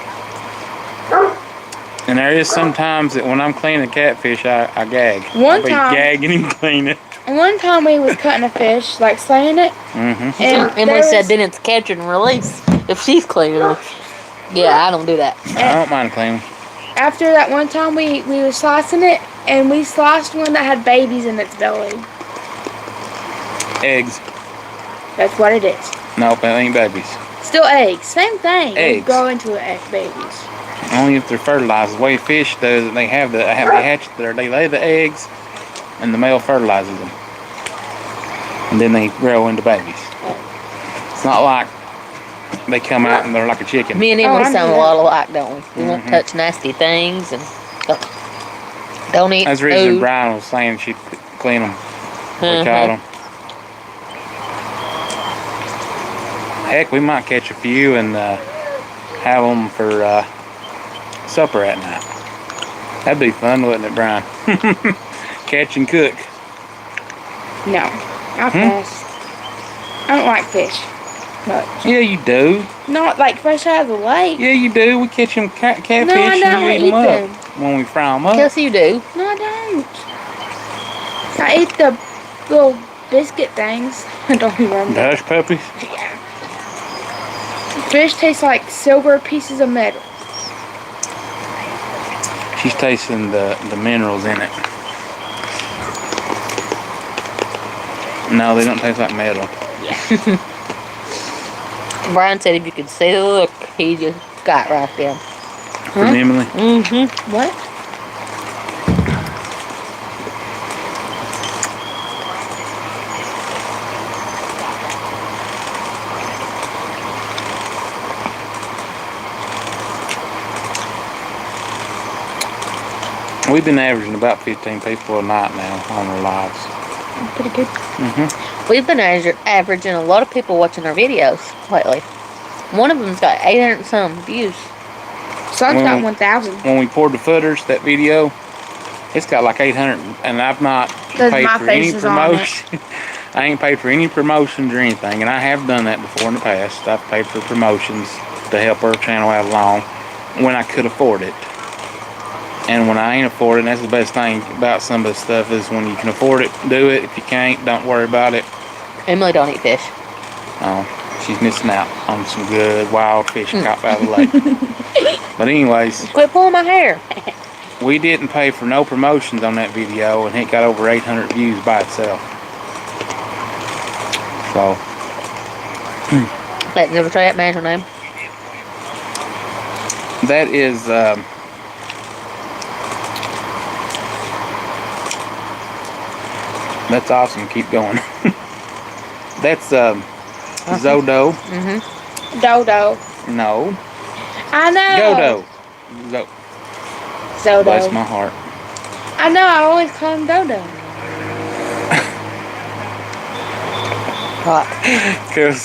And there is sometimes that when I'm cleaning a catfish, I gag. One I'll be time- gagging and cleaning. And one time we was cutting a fish, like slaying it, Mm-hmm. and Emily there said was- then it's catch and release if she's cleaning them. Yeah, I don't do that. I don't mind cleaning. after that one time we were slicing it, and we sliced one that had babies in its belly. Eggs. That's what it is. Nope, that ain't babies. Still eggs. Same thing. They Eggs. grow into egg babies. Only if they're fertilized. The way fish does, they hatch there. They lay the eggs, and the male fertilizes them, and then they grow into babies. It's not like they come out and they're like a chicken. Me and Oh, Emily I sound knew a that. lot alike, don't we? We won't touch nasty things and don't eat That's the reason food. Brian was saying she'd clean them. We Mhm. caught them. Heck, we might catch a few and have them for supper at night. That'd be fun, wouldn't it, Brian? Catch and cook. No. I'll pass. I don't like fish much. Yeah, you do. Not like fresh out of the lake. Yeah, you do. We catch them catfish No, I and don't we eat eat them up them. when we fry them up. Yes, you do. No, I don't. I ate the little biscuit things. I don't The remember. hush puppies. Yeah. Fish tastes like silver pieces of metal. She's tasting the minerals in it. No, they don't taste like metal. Brian said if you could see the look he just got right there. From Emily. Mm-hmm. What? We've been averaging about 15 people a night now on our lives. Pretty good. We've been averaging a lot of people watching our videos lately. One of them's got 800 and some views. Son's got Well, 1,000. When we poured the footers, that video, it's got like 800, and I've not There's paid my for any faces on it. promotion. I ain't paid for any promotions or anything, and I have done that before in the past. I've paid for promotions to help our channel out along when I could afford it. And when I ain't afford it, that's the best thing about some of this stuff is when you can afford it, do it. If you can't, don't worry about it. Emily don't eat fish. Oh, she's missing out on some good wild fish caught out of the lake. But anyways, Quit pulling my hair. we didn't pay for no promotions on that video, and it got over 800 views by itself. So, Let's never try that man's name. that is, that's awesome. Keep going. That's, Zodo. Mm-hmm. Dodo. No. I know. Godo. Zodo. Bless my heart. I know. I always call him Dodo. Hot. Cause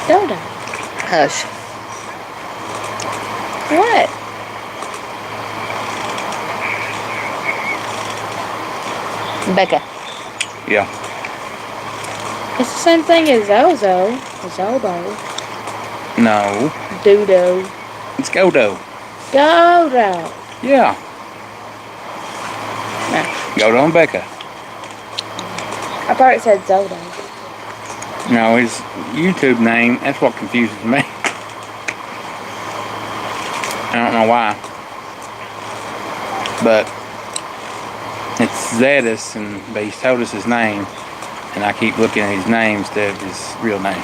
Dodo. Hush. What? Becca. yeah. It's the same thing as Zozo. Zobo. No. Dodo. It's Godo. Dodo. Yeah. Godo and Becca. I thought it said Zodo. No, his YouTube name, that's what confuses me. I don't know why. But it's Zedis, but he's told us his name, and I keep looking at his name instead of his real name.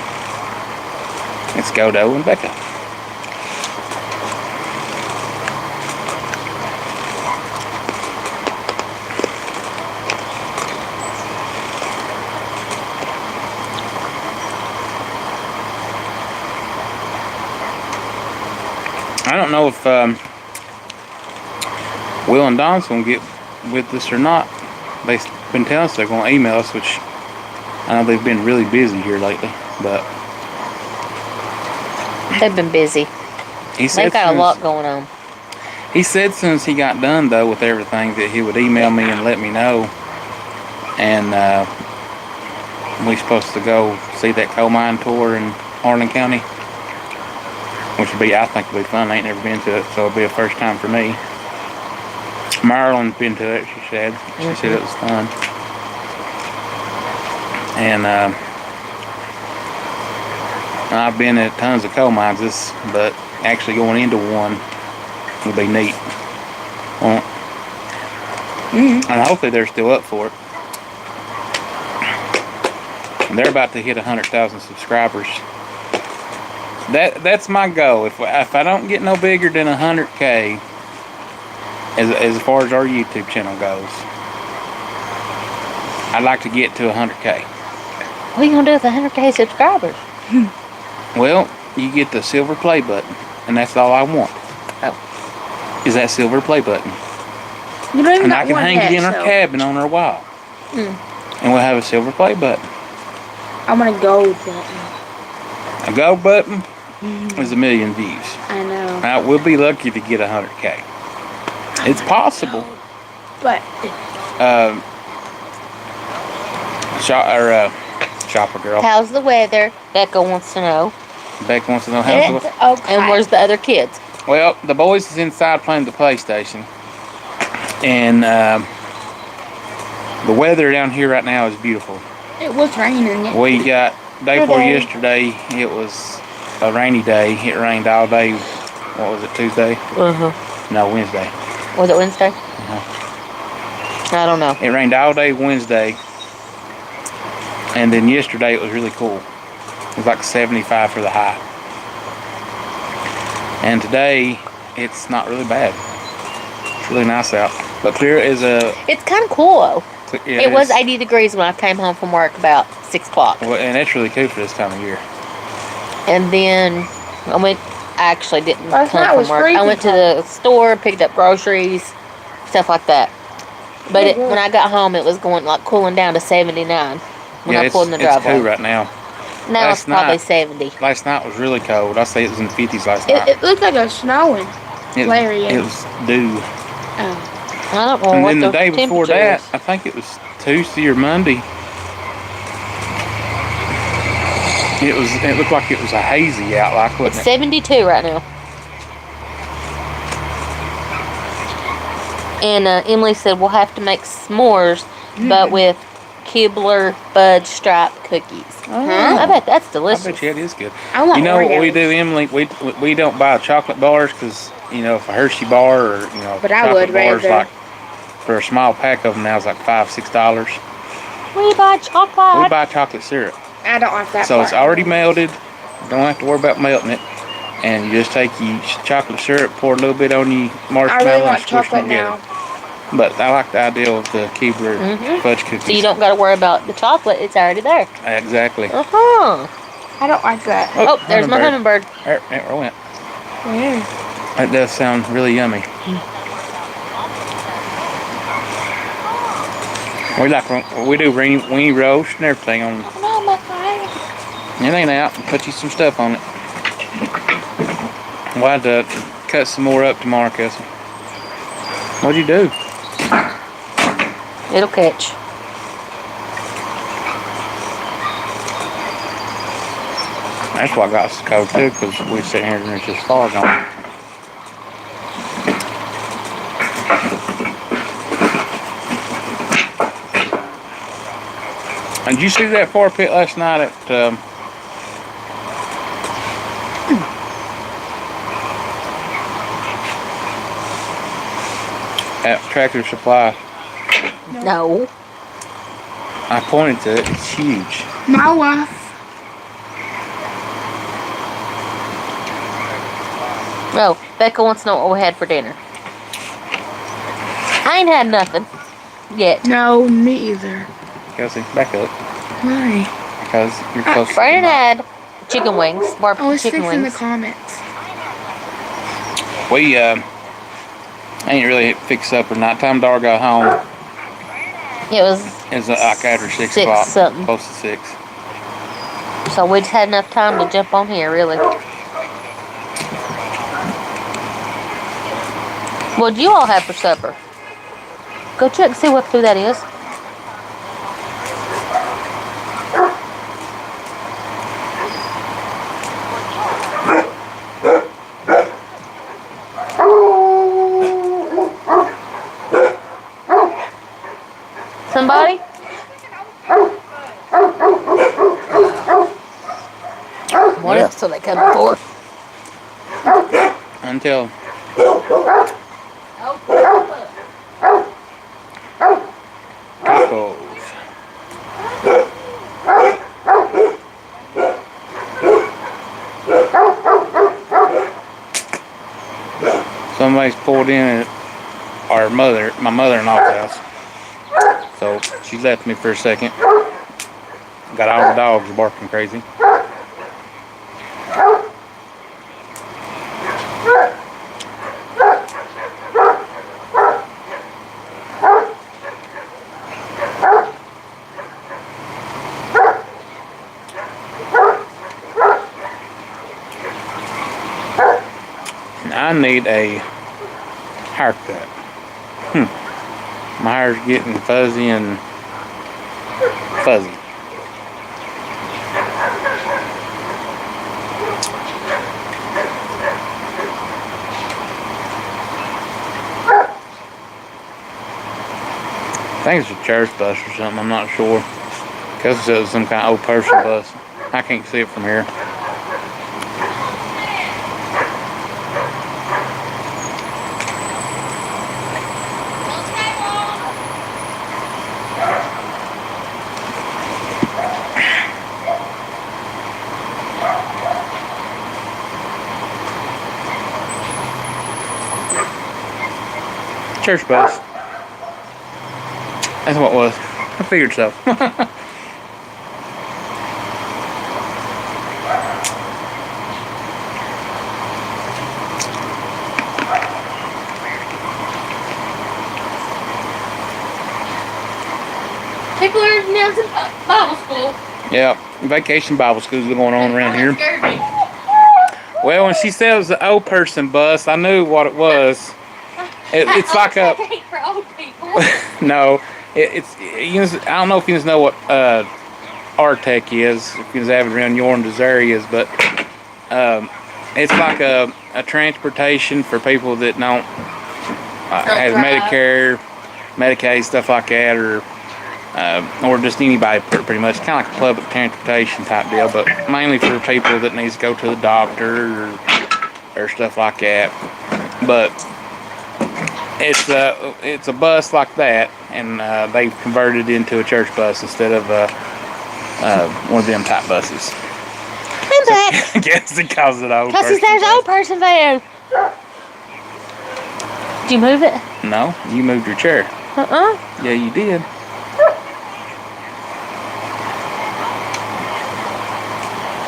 It's Godo and Becca. I don't know if Will and Don's gonna get with us or not. They've been telling us they're gonna email us, which I know they've been really busy here lately. But They've been busy. he said They've got a soon lot as- going on. He said as soon as he got done though with everything that he would email me and let me know. And we're supposed to go see that coal mine tour in Harlan County, which would be, I think, would be fun. I ain't never been to it, so it'll be a first time for me. Marilyn's been to it. She said it was fun. And I've been at tons of coal mines, but actually going into one would be neat. Well, and hopefully they're still up for it. And they're about to hit 100,000 subscribers. That's my goal. If I don't get no bigger than 100K, as far as our YouTube channel goes, I'd like to get to 100K. What are you gonna do with 100K subscribers? Well, you get the silver play button, and that's all I want. Oh. Is that silver play button, You don't even and got I can one hang yet, it in our so cabin on our wall, and we'll have a silver play button. I'm gonna go with that. A go button is 1 million views. I know. Now we'll be lucky to get 100K. It's possible. But Shopper girl. How's the weather? Becca wants to know. Beck wants to know how's the it's okay. And where's the other kids? Well, the boys is inside playing the PlayStation, and The weather down here right now is beautiful. It was raining. We got day before Today. yesterday. It was a rainy day. It rained all day. What was it, Tuesday? No, Wednesday. Was it Wednesday? I don't know. It rained all day Wednesday, and then yesterday it was really cool. It was like 75 for the high. And today it's not really bad. It's really nice out. But clear as a. It's kind of cool though. Yeah, It was 80 degrees when I came home from work about 6 o'clock. Well, and that's really cool for this time of year. And then I actually didn't Last come night from was work. I freezing went to the store, picked up groceries, stuff like that. But when I got home, it was going like cooling down to 79 when I pulled in the it's driveway. cool right now. Now last it's probably night- 70. Last night was really cold. I say it was in the 50s last night. It looked like it was snowing. It was dew. I don't know And what then the day before temperature that, is. I think it was Tuesday or Monday. It looked like it was a hazy out, like, It's wasn't it? 72 right now. And Emily said we'll have to make s'mores, but with Kibler fudge stripe cookies. I bet that's I delicious. bet you it is good. I want You know what we Oreos. do, Emily? We don't buy chocolate bars because, if a Hershey bar or, But I chocolate would bars, rather. like, for a small pack of them now is like $5, $6. We buy chocolate. We buy chocolate syrup. I don't like that So part. it's already melted. Don't have to worry about melting it. And you just take your chocolate syrup, pour a little bit on your I marshmallow, really and want squish them chocolate together. now. But I like the idea of the Keebler fudge cookies. So you don't got to worry about the chocolate. It's already there. Exactly. Uh-huh. I don't like that. Oh, there's my hummingbird. There it went. Yeah. That does sound really yummy. We do weenie roast and everything on. No, my fire. It ain't out. Put you some stuff on it. We'll have to cut some more up tomorrow, Cassie. What'd you do? It'll catch. That's what got us cold too, because we sit here and there's just fog on it. And did you see that fire pit last night at Tractor Supply? No. I pointed to it. It's huge. My wife. Oh, Becca wants to know what we had for dinner. I ain't had nothing yet. No, me either. Kelsey, back up. Why? Because you're close to Brandon the mic. had chicken wings, I barbecue was chicken fixing the wings. comments. We ain't really fixed supper. Nighttime Dar got home. It was, It's like after 6 Six o'clock. something. Close to 6. so we just had enough time to jump on here, really. What'd you all have for supper? Go check and see what food that is. Somebody? What else are they coming for? Until tacos. Somebody's pulled in at my mother-in-law's house. So she left me for a second. Got all the dogs barking crazy. I need a haircut. My hair's getting fuzzy and fuzzy. think it's a church bus or something. I'm not sure. Because it was some kind of old person bus. I can't see it from here. Church bus. That's what it was. I figured so. People are announcing Bible school. Yeah, vacation Bible school's going on around here. Scared me. Well, when she said it was the old person bus, I knew what it was. It's like a Ain't for old people. no. It's you know, I don't know if you guys know what RTEC is. If you guys have it around your areas, but it's like a transportation for people that don't have drive. Medicare, Medicaid, stuff like that, or just anybody pretty much. Kind of like a public transportation type deal, but mainly for people that needs to go to the doctor or stuff like that. But it's a bus like that, and they've converted it into a church bus instead of one of them type buses. I'm back. I guess it calls it old Because person there's bus. old person van. Did you move it? No, you moved your chair. Yeah, you did.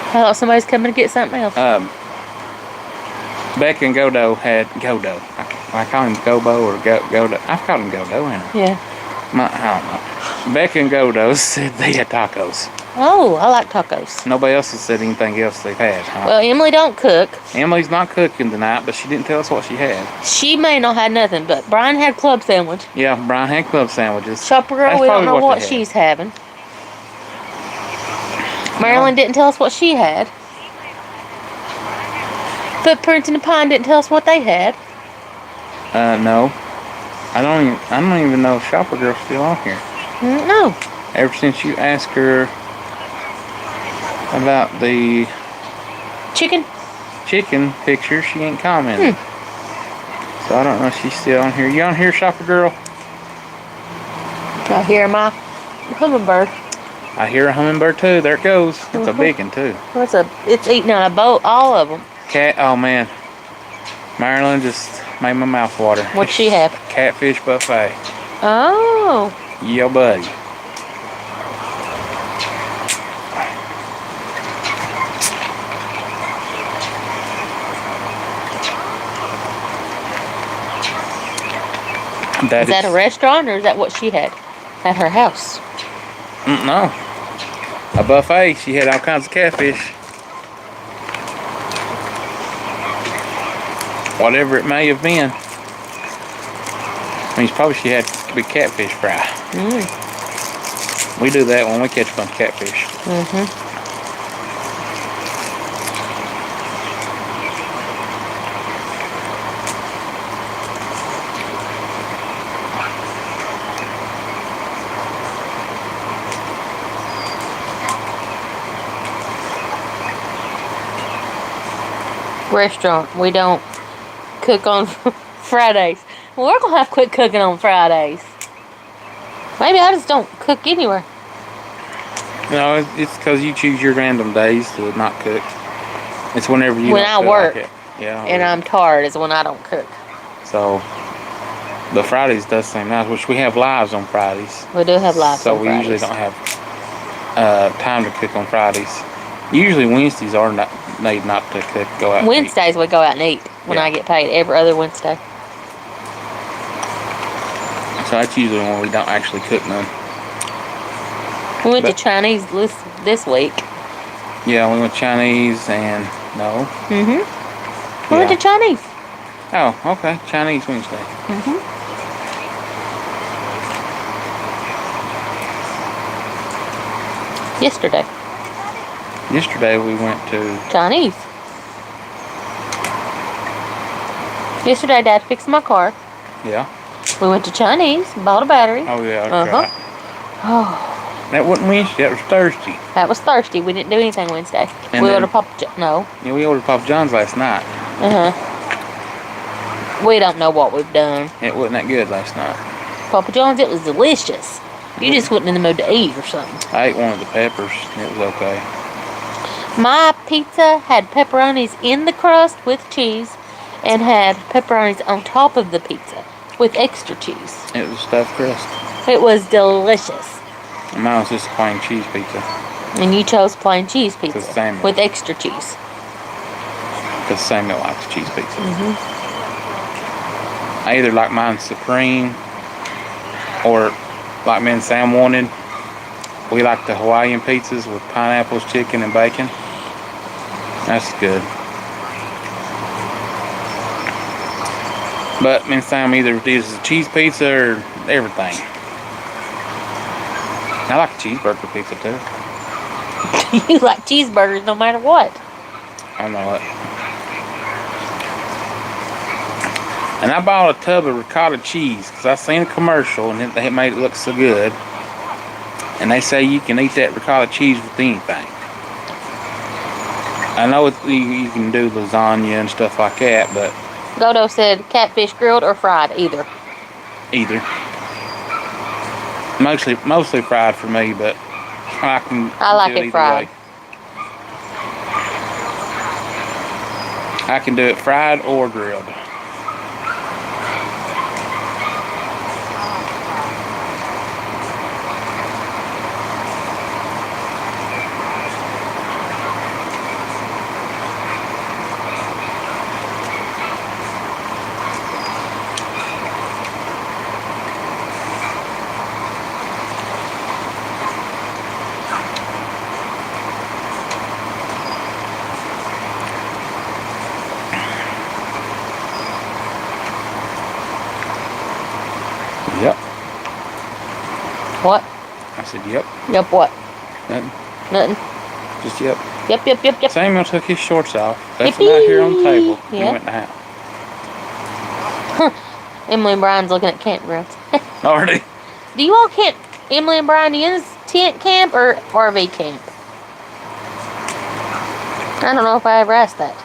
I thought somebody's coming to get something else. Becca and Godo had Godo. I call him Gobo or Godo. I've called him Godo, ain't I? Yeah. I don't know. Becca and Godo said they had tacos. Oh, I like tacos. Nobody else has said anything else they've had. Huh? Well, Emily don't cook. Emily's not cooking tonight, but she didn't tell us what she had. She may not have nothing, but Brian had club sandwich. Yeah, Brian had club sandwiches. Shopper girl, That's we don't probably know what what they had. she's having. Marilyn didn't tell us what she had. Footprints in the Pine didn't tell us what they had. No. I don't even know if Shopper Girl's still on here. No. Ever since you asked her about the chicken picture, she ain't commented. So I don't know if she's still on here. You on here, Shopper Girl? I hear my hummingbird. I hear a hummingbird too. There it goes. It's a big one too. It's eating on a boat, all of them. Cat. Oh man, Marilyn just made my mouth water. What'd she have? Catfish buffet. Oh. Yeah, buddy. Is that a restaurant or is that what she had at her house? No. A buffet. She had all kinds of catfish. Whatever it may have been. I mean, probably she had big catfish fry. We do that when we catch a bunch of catfish. Restaurant. We don't cook on Fridays. Well, we're gonna have to quit cooking on Fridays. Maybe I just don't cook anywhere. No, it's because you choose your random days to not cook. It's whenever you When don't I feel work. like it. Yeah. And I'm tired is when I don't cook. So the Fridays does seem nice, which we have lives on Fridays. We do have lives So on we Fridays. usually don't have time to cook on Fridays. Usually Wednesdays are not made not to cook. Go out. and eat. Wednesdays we go out and eat when Yeah. I get paid every other Wednesday. So that's usually when we don't actually cook none. We went to But- Chinese this week. Yeah, we went Chinese and no. We went to Chinese. Oh, okay. Chinese Wednesday. Yesterday. Yesterday we went to Chinese. Yesterday Dad fixed my car. yeah. We went to Chinese, bought a battery. Oh yeah, that's Uh-huh. right. Oh, That wasn't Wednesday. That was Thursday. that was Thursday. We didn't do anything Wednesday. And We then- ordered Papa No. Yeah, we ordered Papa John's last night. Uh-huh. We don't know what we've done. It wasn't that good last night. Papa John's, it was delicious. You just wasn't in the mood to eat or something. I ate one of the peppers. And it was okay. My pizza had pepperonis in the crust with cheese and had pepperonis on top of the pizza with extra cheese. It was stuffed crust. It was delicious. And mine was just a plain cheese pizza. And you chose plain cheese pizza It's the same. with extra cheese. Because Samuel likes cheese pizza. I either like mine supreme or like me and Sam wanted. We like the Hawaiian pizzas with pineapples, chicken, and bacon. That's good. But me and Sam either does a cheese pizza or everything. I like a cheeseburger pizza too. You like cheeseburgers no matter what. I know it. And I bought a tub of ricotta cheese because I seen a commercial and it made it look so good. And they say you can eat that ricotta cheese with anything. I know you can do lasagna and stuff like that, but Dodo said catfish grilled or fried, either. either. Mostly fried for me, but I like do it either fried. way. I can do it fried or grilled. Yep. What? I said, yep. Yep, what? Nothing. Nothing. Just yep. Yep. Samuel took his shorts off. That's Yippee! not here on the table. He Yeah. went in the house. Emily and Brian's looking at campgrounds. Already? Do you all camp, Emily and Brian, do you use tent camp or RV camp? I don't know if I ever asked that.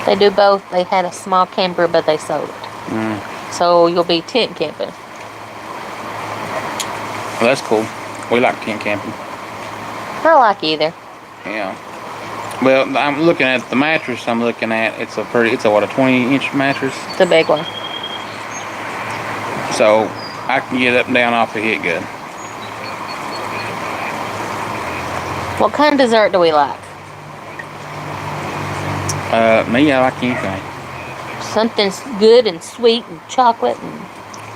They do both. They had a small camper, but they sold it. So you'll be tent camping. Well, that's cool. We like tent camping. I like either. Yeah. Well, I'm looking at the mattress. I'm looking at it's a 20-inch mattress. It's a big one. So I can get up and down off the hit good. What kind of dessert do we like? Me, I like anything. Something good and sweet and chocolate and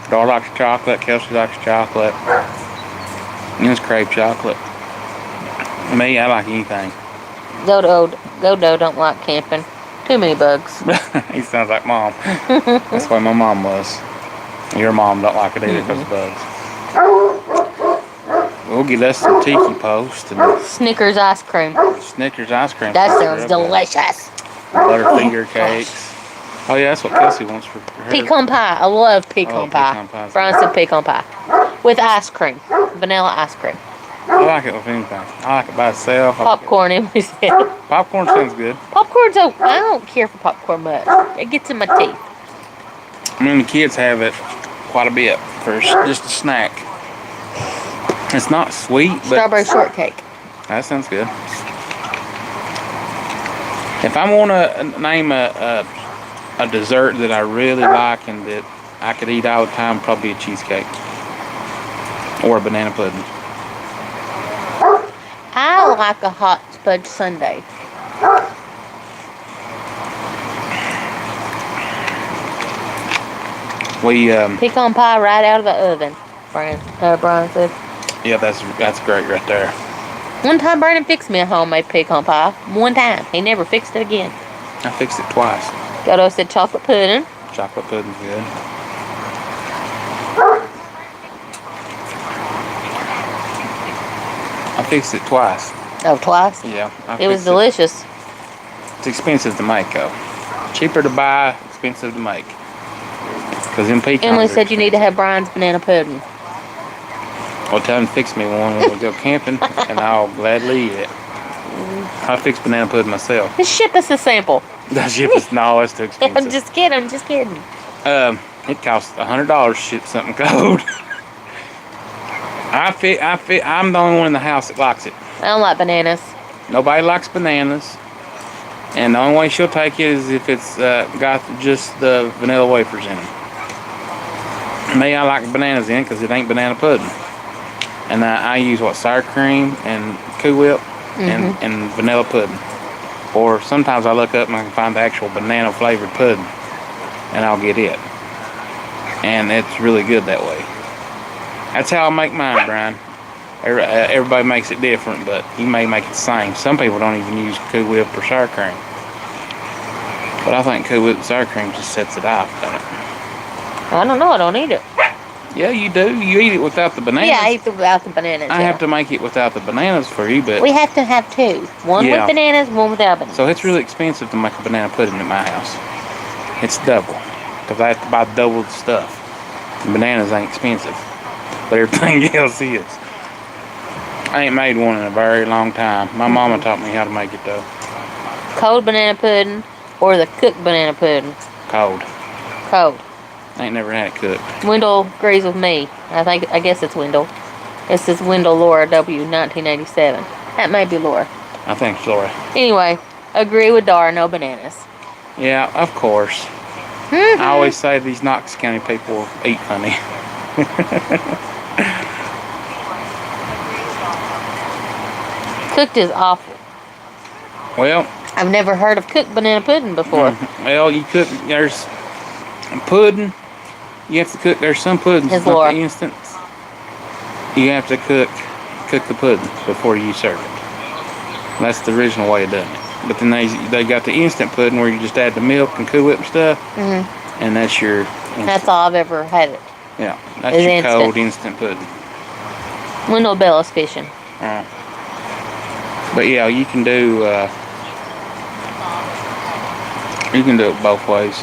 Dora likes chocolate. Kelsey likes chocolate. It's crepe chocolate. Me, I like anything. Dodo don't like camping. Too many bugs. He sounds like mom. That's why my mom was. Your mom don't like it either because of bugs. We'll get us some tiki post and Snickers ice cream. Snickers ice cream. That sounds delicious. Butterfinger cakes. Oh yeah, that's what Kelsey wants for her. Pecan pie. I love pecan pie. pecan pie. Brian said pecan pie. With ice cream. Vanilla ice cream. I like it with anything. I like it by itself. I like it- Popcorn, Emily said. Popcorn sounds good. Popcorn's I don't care for popcorn much. It gets in my teeth. I mean, the kids have it quite a bit for just a snack. It's not sweet, but Strawberry shortcake. that sounds good. If I want to name a dessert that I really like and that I could eat all the time, probably a cheesecake or a banana pudding. I like a hot fudge sundae. We Pecan pie right out of the oven. Brian said. yeah, that's great right there. One time Brandon fixed me a homemade pecan pie. One time. He never fixed it again. I fixed it twice. Godo said chocolate pudding. Chocolate pudding's good. I fixed it twice. Oh, twice? Yeah. It was delicious. It's expensive to make though. Cheaper to buy, expensive to make. Cause them pecans. Emily said you need to have Brian's banana pudding. Well, tell him to fix me one when we go camping, and I'll gladly eat it. I fix banana pudding myself. Just ship us a sample. That ship is no, it's too expensive. I'm just kidding. It costs $100 to ship something cold. I'm the only one in the house that likes it. I don't like bananas. Nobody likes bananas, and the only way she'll take it is if it's got just the vanilla wafers in it. Me, I like bananas in it because it ain't banana pudding. And I use sour cream and Cool Whip and vanilla pudding. Or sometimes I look up and I can find the actual banana flavored pudding, and I'll get it. And it's really good that way. That's how I make mine, Brian. Everybody makes it different, but you may make it the same. Some people don't even use Cool Whip or sour cream. But I think Cool Whip and sour cream just sets it off, doesn't it? I don't know. I don't eat it. Yeah, you do. You eat it without the bananas. Yeah, I eat it without the bananas. I have to make it without the bananas for you, but... We have to have two. One with bananas, one without bananas. So it's really expensive to make a banana pudding at my house. It's double. Because I have to buy double the stuff. And bananas ain't expensive. But everything else is. I ain't made one in a very long time. My mama taught me how to make it, though. Cold banana pudding or the cooked banana pudding? Cold. Cold. I ain't never had it cooked. Wendell agrees with me. I guess it's Wendell. It says Wendell Laura W. 1987. That may be Laura. I think it's Laura. Anyway, agree with Dara, no bananas. Yeah, of course. I always say these Knox County people eat honey. Cooked is awful. Well, I've never heard of cooked banana pudding before. Well, you cook, there's pudding. You have to cook, there's some puddings, It's not Laura. the instant. You have to cook the pudding before you serve it. That's the original way of doing it. But then they got the instant pudding where you just add the milk and Cool Whip and stuff. And that's your instant. That's all I've ever had it. Yeah, that's It's your instant. cold instant pudding. Wendell Bella's fishing. But yeah, you can do it both ways.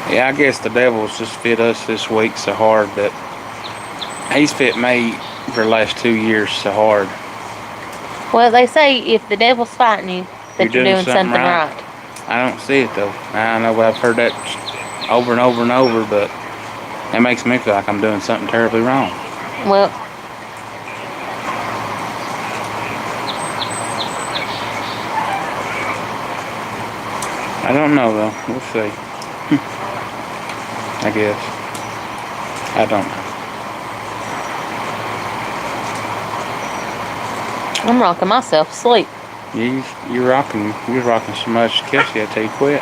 Yeah, I guess the devil's just fit us this week so hard that he's fit me for the last 2 years so hard. Well, they say if the devil's fighting you, that you're doing something right. I don't see it though. I know I've heard that over and over and over, but it makes me feel like I'm doing something terribly wrong. Well, I don't know though. We'll see. I guess. I don't know. I'm rocking myself to sleep. You're rocking so much, Kelsey, I tell you quit.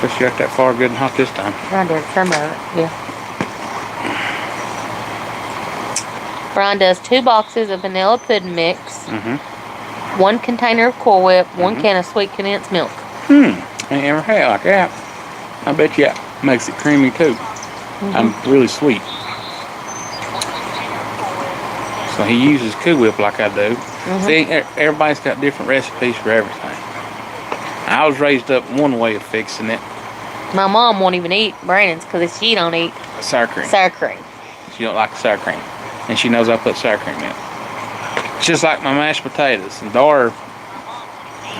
Guess you got that far good and hot this time. I did some of it, yeah. Brian does 2 boxes of vanilla pudding mix, 1 container of Cool Whip, 1 can of sweet condensed milk. I ain't ever had it like that. I bet you that makes it creamy too. I'm really sweet. So he uses Cool Whip like I do. See, everybody's got different recipes for everything. I I was raised up one way of fixing it. My mom won't even eat Brandon's because she don't eat Sour cream. sour cream. She don't like sour cream. And she knows I put sour cream in it. It's just like my mashed potatoes. And Dara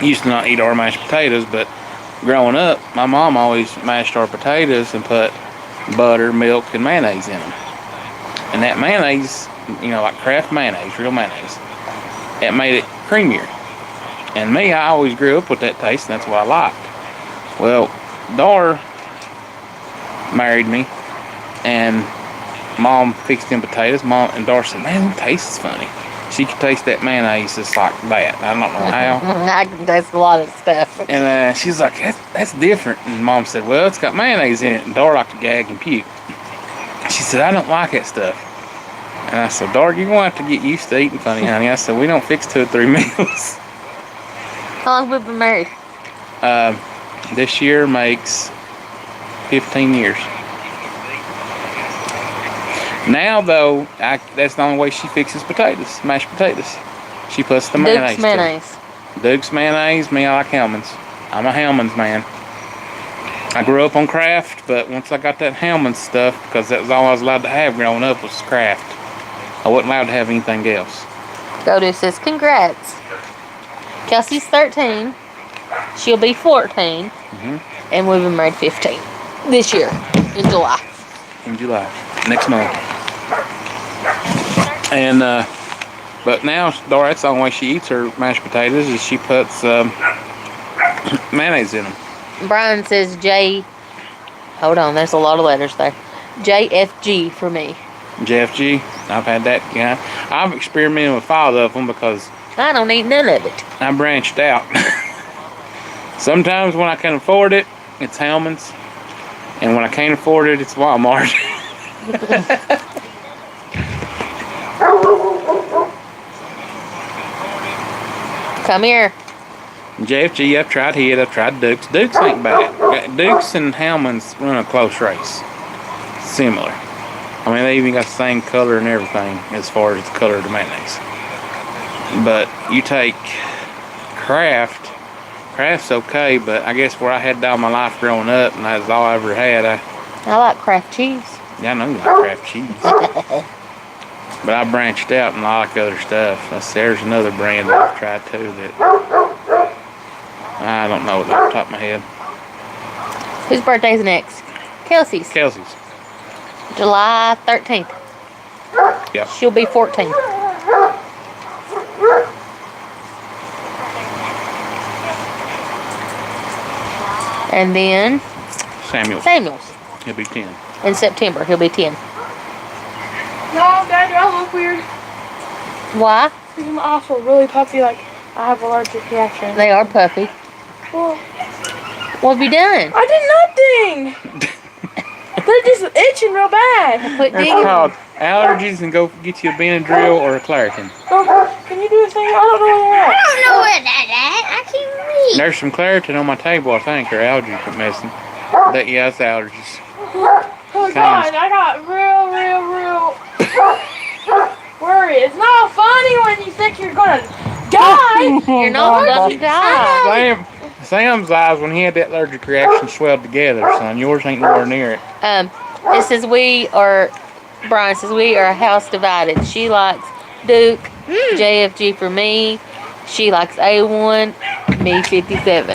used to not eat our mashed potatoes, but growing up, my mom always mashed our potatoes and put butter, milk, and mayonnaise in them. And that mayonnaise, you know, like Kraft mayonnaise, real mayonnaise, it made it creamier. And me, I always grew up with that taste, and that's what I liked. Well, Dara married me, and Mom fixed them potatoes. Mom and Dara said, "Man, it tastes funny." She could taste that mayonnaise just like that. I don't know how. I can taste a lot of stuff. And she's like, that's different. And Mom said, "Well, it's got mayonnaise in it." And Dara liked to gag and puke. She said, "I don't like that stuff." And I said, "Dara, you're going to have to get used to eating funny, honey." I said, "We don't fix 2 or 3 meals." How long have we been married? This year makes 15 years. Now, though, that's the only way she fixes potatoes, mashed potatoes. She puts the mayonnaise. Duke's mayonnaise. Duke's mayonnaise. Me, I like Hellman's. I'm a Hellman's man. I grew up on Kraft, but once I got that Hellman's stuff, because that was all I was allowed to have growing up was Kraft. I wasn't allowed to have anything else. Godu says, congrats. Kelsey's 13. She'll be 14. And we've been married 15 this year in July. In July, next month. And but now, Dara, that's the only way she eats her mashed potatoes is she puts mayonnaise in them. Brian says hold on, there's a lot of letters there. JFG for me. JFG, I've had that. Yeah, I've experimented with 5 of them because I don't eat none of it. I branched out. Sometimes when I can afford it, it's Hellman's. And when I can't afford it, it's Walmart. Come here. JFG, I've tried Head, I've tried Duke's. Duke's ain't bad. Duke's and Hellman's run a close race. Similar. I mean, they even got the same color and everything as far as the color of the mayonnaise. But you take Kraft. Kraft's okay, but I guess where I had all my life growing up, and that's all I ever had. I like Kraft cheese. Yeah, I know you like Kraft cheese. But I branched out and I like other stuff. There's another brand that I've tried too that I don't know off the top of my head. Whose birthday's next? Kelsey's. Kelsey's. July 13th. Yep. She'll be 14. And then Samuel's. He'll be 10. In September, he'll be 10. No, Dad, do I look weird? Why? Because I'm also really puffy, like I have allergic reaction. They are puffy. Well, What have you done? I did nothing. They're just itching real bad. Put It's digging. called allergies, and go get you a Benadryl or a Claritin. Oh, can you do a thing? I don't know where they're I at. don't know where that at. I can't read. There's some Claritin on my table, I think, or allergy medicine. Yeah, it's allergies. Oh God, I got real worried. It's not funny when you think you're gonna die. You're not gonna die. Sam's eyes, when he had that allergic reaction, swelled together, son. Yours ain't nowhere near it. It says Brian says we are a house divided. She likes Duke, JFG for me. She likes A1, me 57.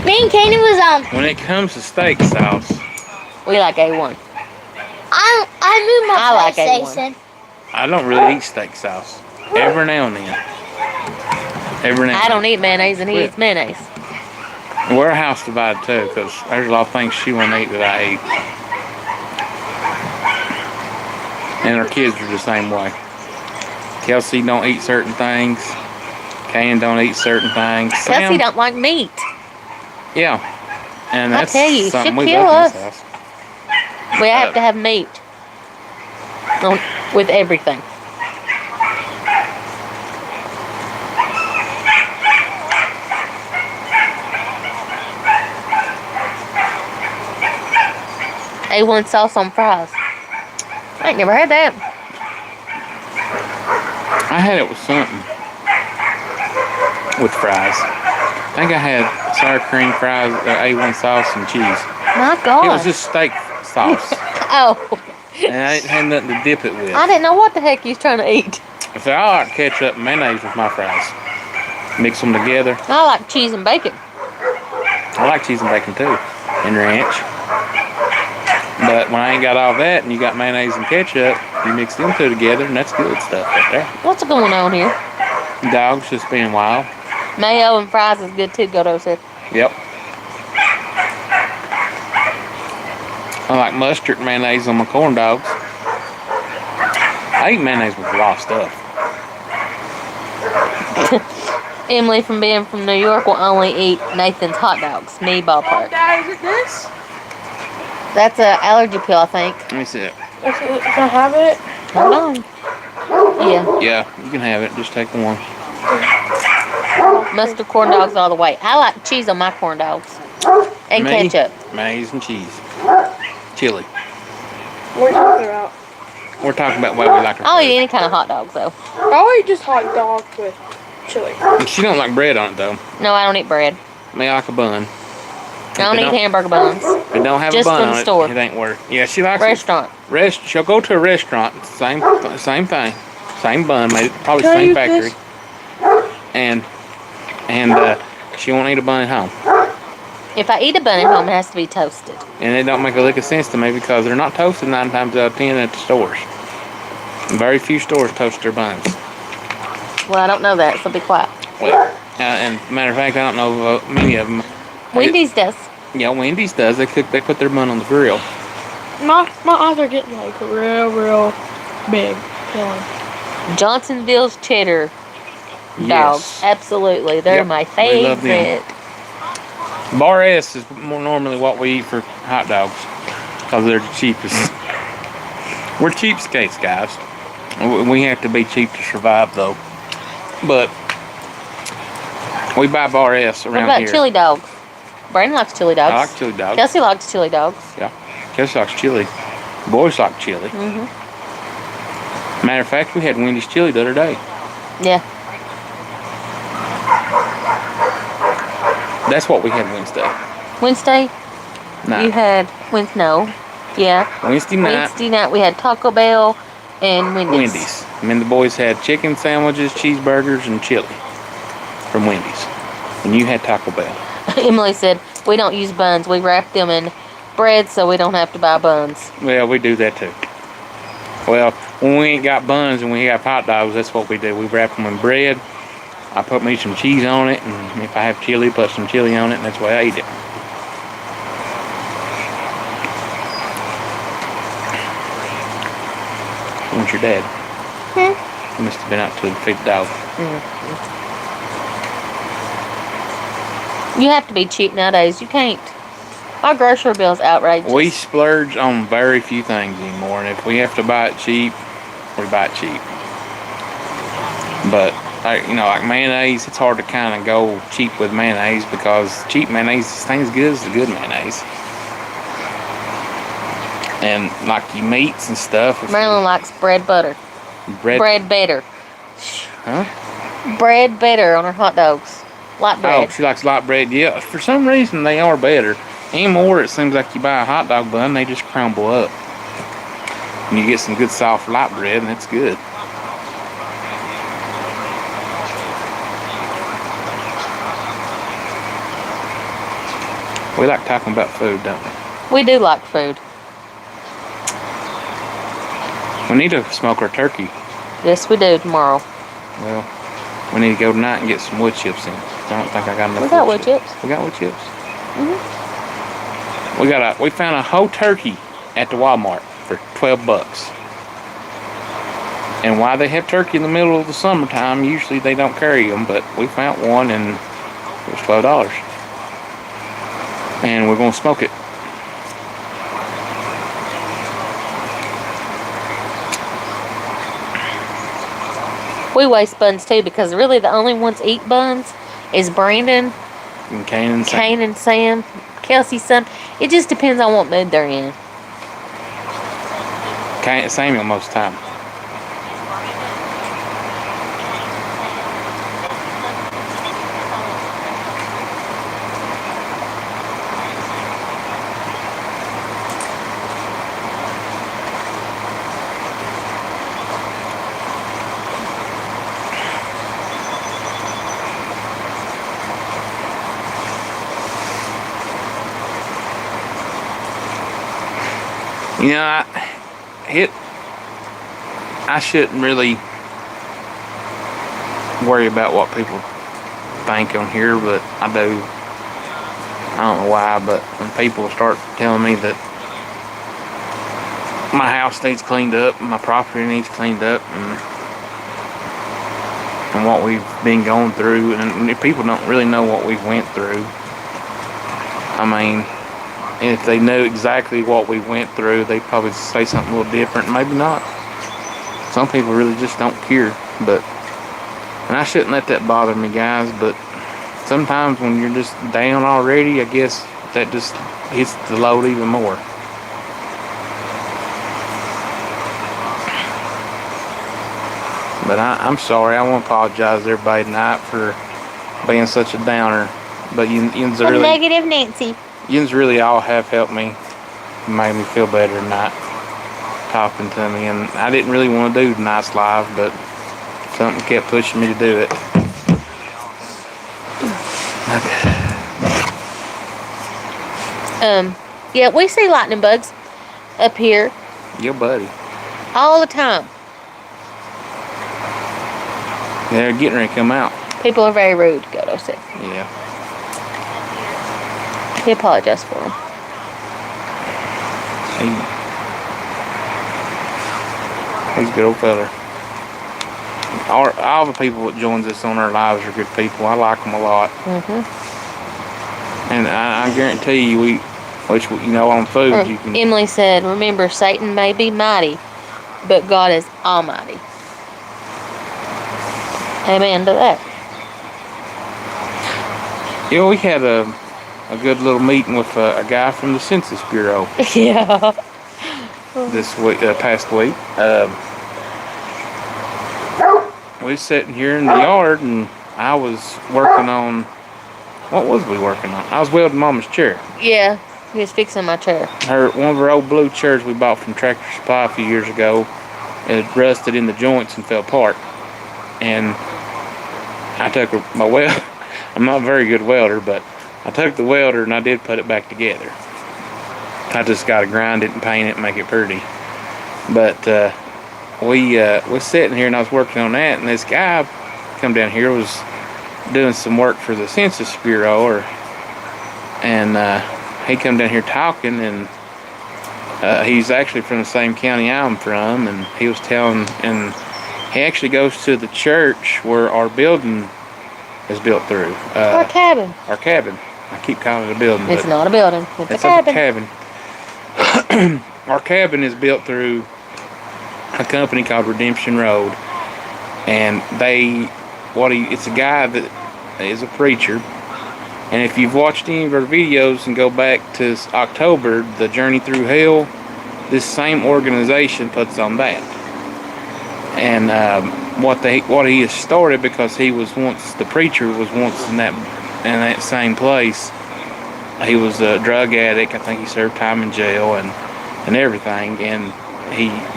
Me and Katie was When it comes to steak sauce, We like A1. I moved my I like A1. PlayStation. I don't really eat steak sauce. Every now and then. Every now and I don't then. eat mayonnaise and he eats mayonnaise. We're a house divided too, because there's a lot of things she won't eat that I eat. And our kids are the same way. Kelsey don't eat certain things. Kayan don't eat certain things. Kelsey don't like meat. Yeah. And I that's tell you, something she'll we kill love in us. this house. We have to have meat with everything. A1 sauce on fries. I ain't never had that. I had it with something. With fries. I think I had sour cream, fries, A1 sauce, and cheese. My It was God. just steak sauce. Oh. And I didn't have nothing to dip it with. I didn't know what the heck you was trying to eat. So I like ketchup and mayonnaise with my fries. Mix them together. I like cheese and bacon. I like cheese and bacon too, and ranch. But when I ain't got all that and you got mayonnaise and ketchup, you mix them two together and that's good stuff right there. What's going on here? Dogs just being wild. Mayo and fries is good too, Godo said. Yep. I like mustard and mayonnaise on my corn dogs. I eat mayonnaise with a lot of stuff. Emily from being from New York will only eat Nathan's hot dogs. Me ballpark. Dad, is it this? That's an allergy pill, I think. Let me see it. Can I have it? Hold on. Yeah. Yeah, you can have it. Just take the one. Mustard corn dogs all the way. I like cheese on my corn dogs. And Me? ketchup. Mayonnaise and cheese. Chili. What are you talking about? We're talking about what we like. I'll eat any kind of hot dogs though. I'll eat just hot dog with chili. She don't like bread on it though. No, I don't eat bread. I mean, I like a bun. I don't eat hamburger buns. If it don't have Just a bun from on the it, store. it ain't worth. Yeah, she likes Restaurant. it. She'll go to a restaurant, same thing, same bun, made probably Can I same use factory, this? and she won't eat a bun at home. If I eat a bun at home, it has to be toasted. And it don't make a lick of sense to me because they're not toasted 9 times out of 10 at the stores. Very few stores toast their buns. Well, I don't know that, so be quiet. Well, and matter of fact, I don't know many of them. Wendy's does. Yeah, Wendy's does. They put their bun on the grill. My eyes are getting like real big. Johnsonville's cheddar dogs. Yes. Absolutely. They're Yep, my we love them. favorite. Bar S is more normally what we eat for hot dogs because they're the cheapest. We're cheapskates, guys. We have to be cheap to survive, though. But we buy Bar S What around about here. chili dogs? Brandon likes chili dogs. I like chili dogs. Kelsey likes chili dogs. Yeah, Kelsey likes chili. Boys like chili. Matter of fact, we had Wendy's chili the other day. Yeah. That's what we had Wednesday. Wednesday, Night. you had no. Yeah. Wednesday night. Wednesday night we had Taco Bell and Wendy's. Wendy's. And then the boys had chicken sandwiches, cheeseburgers, and chili from Wendy's. And you had Taco Bell. Emily said, we don't use buns. We wrap them in bread so we don't have to buy buns. Well, we do that too. Well, when we ain't got buns and we have hot dogs, that's what we do. We wrap them in bread. I put me some cheese on it, and if I have chili, put some chili on it, and that's the way I eat it. Where's your dad? He must have been out to feed the dog. You have to be cheap nowadays. You can't. Our grocery bill's outrageous. We splurge on very few things anymore, and if we have to buy it cheap, we buy it cheap. But like mayonnaise, it's hard to kind of go cheap with mayonnaise because cheap mayonnaise ain't as good as the good mayonnaise. And like your meats and stuff. Marilyn likes bread butter. Bread better. Huh? Bread better on her hot dogs. Light bread. Oh, she likes light bread. Yeah, for some reason they are better. Anymore, it seems like you buy a hot dog bun, they just crumble up. And you get some good soft light bread, and it's good. We like talking about food, don't we? We do like food. We need to smoke our turkey. Yes, we do tomorrow. Well, we need to go tonight and get some wood chips in. I don't think I got enough. We got wood chips. We got wood chips. We found a whole turkey at the Walmart for $12. And why they have turkey in the middle of the summertime, usually they don't carry them, but we found one and it was $12. And we're gonna smoke it. We waste buns too because really the only ones eat buns is Brandon, And Kane and Sam. Kane and Sam, Kelsey's son. It just depends on what mood they're in. Samuel most of the time. You know, I shouldn't really worry about what people think on here, but I do. I don't know why, but when people start telling me that my house needs cleaned up, and my property needs cleaned up, and what we've been going through, and if people don't really know what we went through. I mean, and if they knew exactly what we went through, they'd probably say something a little different. Maybe not. Some people really just don't care, and I shouldn't let that bother me, guys, but sometimes when you're just down already, I guess that just hits the load even more. But I'm sorry. I want to apologize to everybody tonight for being such a downer. But yous A really, negative Nancy. yous really all have helped me, made me feel better tonight, talking to me. And I didn't really want to do tonight's live, but something kept pushing me to do it. Yeah, we see lightning bugs up here Your buddy. all the time. They're getting ready to come out. People are very rude, Godo said. Yeah. He apologized for them. He's a good old fella. All the people that joins us on our lives are good people. I like them a lot. And I guarantee you, on food, you can. Emily said, remember, Satan may be mighty, but God is almighty. Amen to that. Yeah, we had a good little meeting with a guy from the Census Bureau Yeah. this week, past week. We was sitting here in the yard, and I was working on. What was we working on? I was welding Mama's chair. Yeah, he was fixing my chair. One of her old blue chairs we bought from Tractor Supply a few years ago. It had rusted in the joints and fell apart. And I took my weld. I'm not a very good welder, but I took the welder and I did put it back together. I just got to grind it and paint it and make it pretty. But we was sitting here and I was working on that, and this guy come down here was doing some work for the Census Bureau, and he come down here talking, and he's actually from the same county I'm from, and he was telling, and he actually goes to the church where our building is built through. Our cabin. Our cabin. I keep calling it a building. It's but not a building. It's a it's cabin. a cabin. Our cabin is built through a company called Redemption Road, and it's a guy that is a preacher. And if you've watched any of our videos and go back to October, the Journey Through Hell, this same organization puts on that. And what he has started, because the preacher was once in that same place. He was a drug addict. I think he served time in jail and everything, and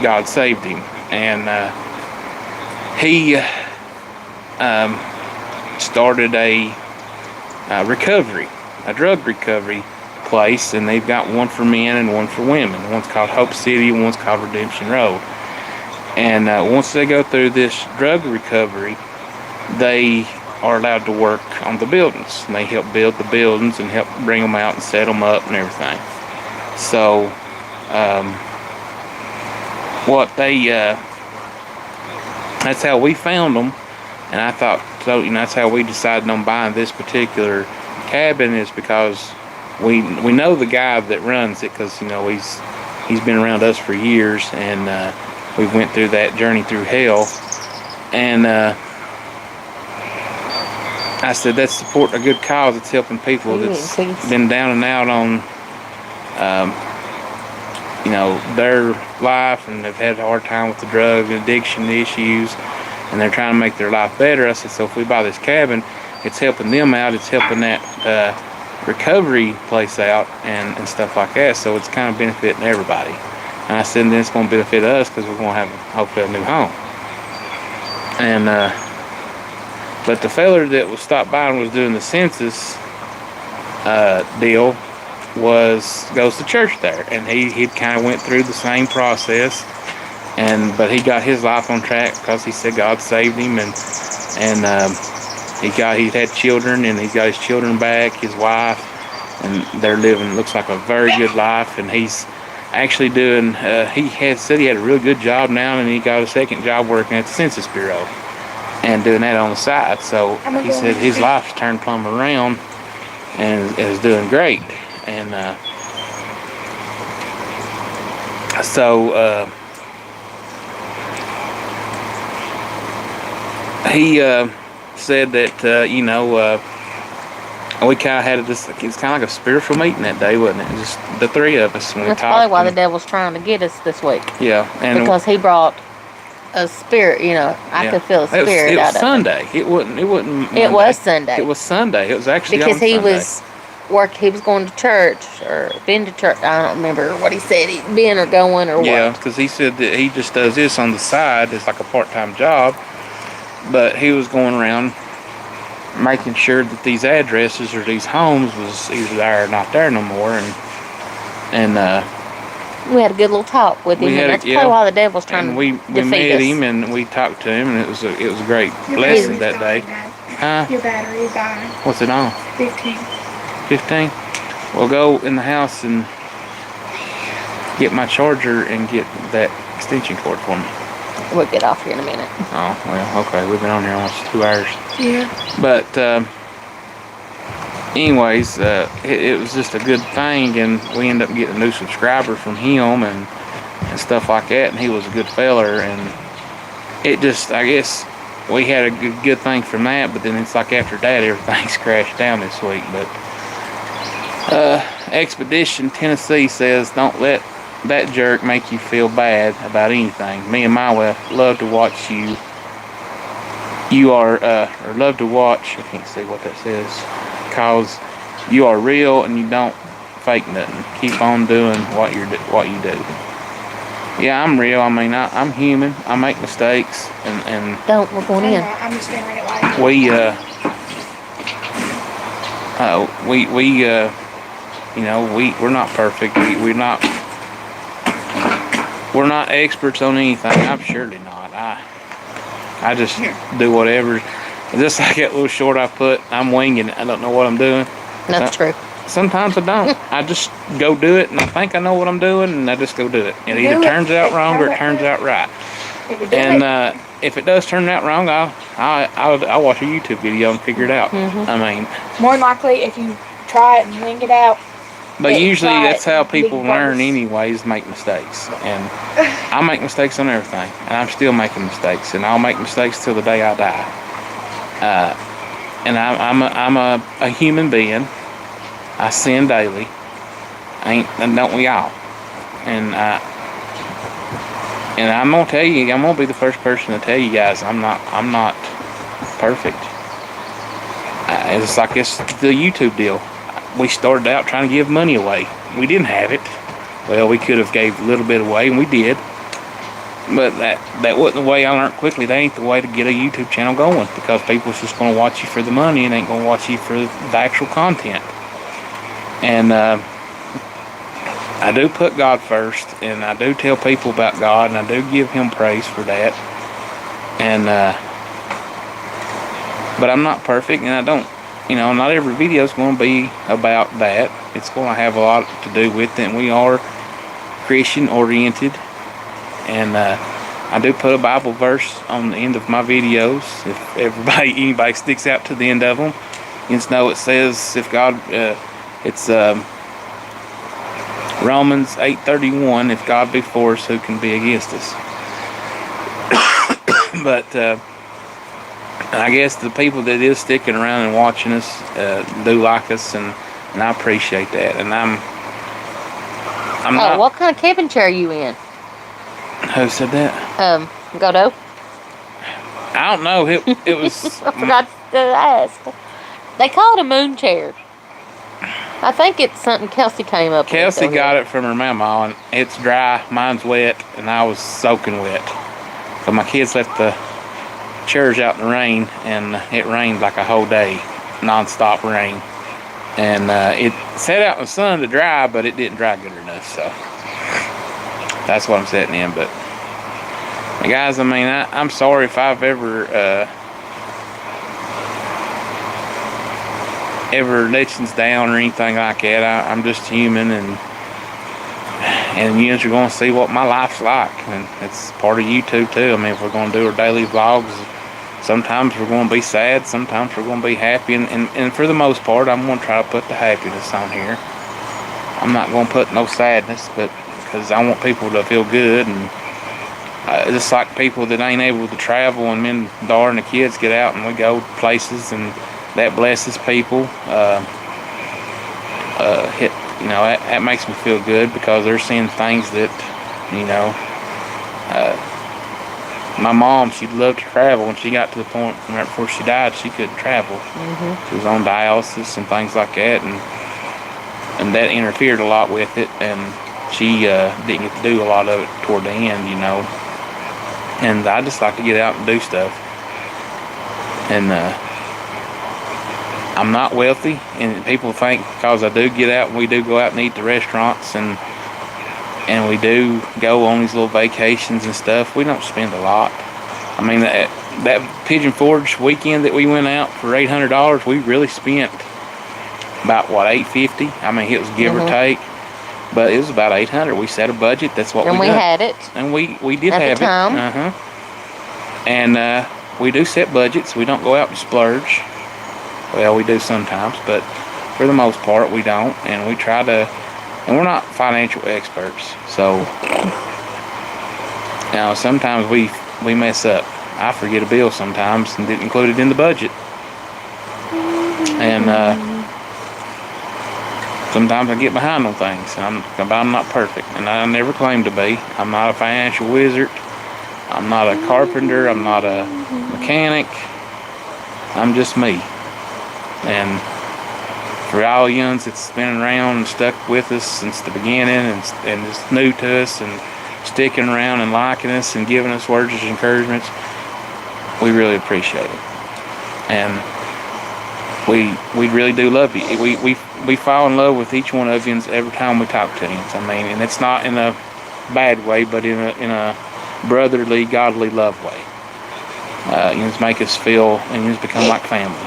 God saved him. And he started a drug recovery place, and they've got one for men and one for women. One's called Hope City, and one's called Redemption Road. And once they go through this drug recovery, they are allowed to work on the buildings, and they help build the buildings and help bring them out and set them up and everything. So that's how we found them. And I thought, that's how we decided on buying this particular cabin, is because we know the guy that runs it, because he's been around us for years, and we went through that Journey Through Hell. And I said, that's supporting a good cause. It's helping people that's been down and out on their life, and they've had a hard time with the drug and addiction issues, and they're trying to make their life better. I said, so if we buy this cabin, it's helping them out, it's helping that recovery place out and stuff like that, so it's kind of benefiting everybody. And I said, then it's going to benefit us, because we're going to have hopefully a new home. And but the feller that was stopped by and was doing the census deal, goes to church there, and he kind of went through the same process, but he got his life on track because he said God saved him, and he's had children, and he's got his children back, his wife, and they're living, looks like a very good life, and he's actually doing, he said he had a really good job now, and he got a second job working at the Census Bureau and doing that on the side. So he said his life's turned plumb around and is doing great. And he said that, we kind of had this, it's kind of like a spiritual meeting that day, wasn't it? Just the three of us. When That's we probably talked. why the devil's trying to get us this week. Yeah. And Because he brought a spirit, I could feel a spirit it was out of Sunday. It wasn't Monday. It was Sunday. It was Sunday. It was actually because on he Sunday. he was going to church or been to church. I don't remember what he said. He'd been or going or Yeah, what. because he said that he just does this on the side. It's like a part-time job. But he was going around making sure that these addresses or these homes was either there or not there no more. And We had a good little talk with him, and that's probably why the devil's trying and to we defeat met us. him and we talked to him, and it was a great blessing that day. Huh? Your battery is dying. What's it on? 15. 15? Well, go in the house and get my charger and get that extension cord for me. We'll get off here in a minute. Oh, well, okay. We've been on here almost 2 hours. Yeah. But anyways, it was just a good thing, and we ended up getting a new subscriber from him and stuff like that, and he was a good feller, and it just, I guess, we had a good thing from that, but then it's like after that, everything's crashed down this week. But Expedition Tennessee says, don't let that jerk make you feel bad about anything. Me and my wife love to watch you. You are, or love to watch, I can't see what that says, cause you are real and you don't fake nothing. Keep on doing what you do. Yeah, I'm real. I mean, I'm human. I make mistakes, and We're going in. I'm just staring at it like we're not perfect. We're not experts on anything. I'm surely not. I just do whatever. Just like that little short I put, I'm winging it. I don't know what I'm doing. That's true. Sometimes I don't. I just go do it, and I think I know what I'm doing, and I just go do it. It either turns out wrong or it turns out right. And if it does turn out wrong, I'll watch a YouTube video and figure it out. I mean, more than likely, if you try it and wing it out. but usually try that's it, how big people learn bumps. anyways, make mistakes. And I make mistakes on everything, and I'm still making mistakes, and I'll make mistakes till the day I die. And I'm a human being. I sin daily. And don't we all? And I'm gonna tell you, I'm gonna be the first person to tell you guys, I'm not perfect. It's like it's the YouTube deal. We started out trying to give money away. We didn't have it. Well, we could have gave a little bit away, and we did. But that wasn't the way I learned quickly. That ain't the way to get a YouTube channel going, because people's just gonna watch you for the money and ain't gonna watch you for the actual content. And I do put God first, and I do tell people about God, and I do give Him praise for that. And but I'm not perfect, and I don't, not every video is going to be about that. It's going to have a lot to do with it. And we are Christian oriented, and I do put a Bible verse on the end of my videos. If anybody sticks out to the end of them, you just know it says, if God, it's Romans 8:31. If God be for us, who can be against us? But I guess the people that is sticking around and watching us do like us, and I appreciate that. And I'm not. What kind of camping chair are you in? Who said that? Godot? I don't know. It was. I forgot to ask. They call it a moon chair. I think it's something Kelsey came up with. Kelsey got it from her mama, and it's dry. Mine's wet, and I was soaking wet. So my kids left the chairs out in the rain, and it rained like a whole day, non-stop rain. And it sat out in the sun to dry, but it didn't dry good enough. So that's what I'm setting in. But guys, I mean, I'm sorry if I've ever let you down or anything like that. I'm just human, and you are going to see what my life's like, and it's part of YouTube too. I mean, if we're going to do our daily vlogs, sometimes we're going to be sad, sometimes we're going to be happy, and for the most part, I'm going to try to put the happiness on here. I'm not going to put no sadness, but because I want people to feel good, and just like people that ain't able to travel, and me and Dar and the kids get out and we go places, and that blesses people. That makes me feel good because they're seeing things that, my mom, she loved to travel. When she got to the point right before she died, she couldn't travel. She was on dialysis and things like that, and that interfered a lot with it, and she didn't get to do a lot of it toward the end, and I just like to get out and do stuff. And I'm not wealthy, and people think because I do get out and we do go out and eat the restaurants, and we do go on these little vacations and stuff, we don't spend a lot. I mean, that Pigeon Forge weekend that we went out for $800, we really spent about $850. I mean, it was give or take, but it was about $800. We set a budget. That's what we did. And we had it. And we did at have the time. it. And we do set budgets. We don't go out and splurge. Well, we do sometimes, but for the most part, we don't. And we try to, and we're not financial experts. So, sometimes we mess up. I forget a bill sometimes and didn't include it in the budget. And sometimes I get behind on things. And I'm not perfect, and I never claim to be. I'm not a financial wizard. I'm not a carpenter. I'm not a mechanic. I'm just me. And for all yuns that's been around and stuck with us since the beginning, and it's new to us, and sticking around and liking us and giving us words of encouragement, we really appreciate it. And we really do love you. We fall in love with each one of you every time we talk to you. I mean, and it's not in a bad way, but in a brotherly, godly love way. You just make us feel, and you just become like family.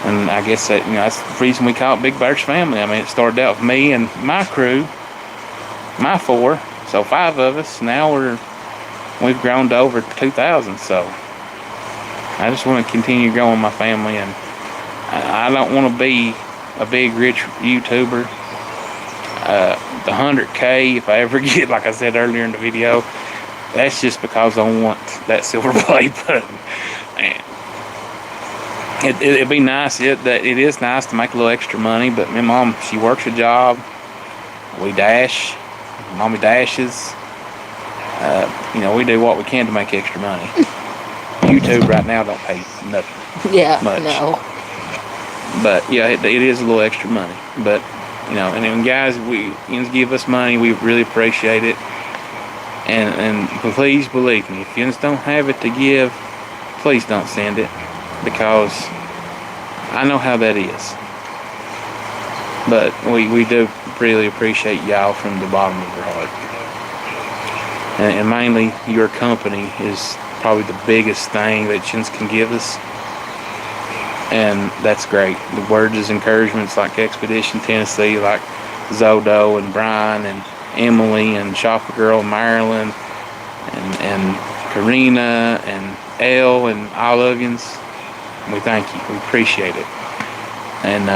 And I guess that, that's the reason we call it Big Birch Family. I mean, it started out with me and my crew, my 4, so 5 of us. Now we've grown to over 2,000. So I just want to continue growing my family, and I don't want to be a big rich YouTuber. The 100K, if I ever get, like I said earlier in the video, that's just because I want that silver play button. And it'd be nice. It is nice to make a little extra money, but my mom, she works a job. We dash. Mommy dashes. We do what we can to make extra money. YouTube right now don't pay nothing. Yeah, much. no. But yeah, it is a little extra money. But and then guys, you give us money, we really appreciate it. And please believe me, if you just don't have it to give, please don't send it, because I know how that is. But we do really appreciate y'all from the bottom of our heart. And mainly your company is probably the biggest thing that Chins can give us. And that's great. The words of encouragements like Expedition Tennessee, like Zodo and Brian and Emily and Shopper Girl Marilyn and Karina and Elle and all of yous, we thank you. We appreciate it. And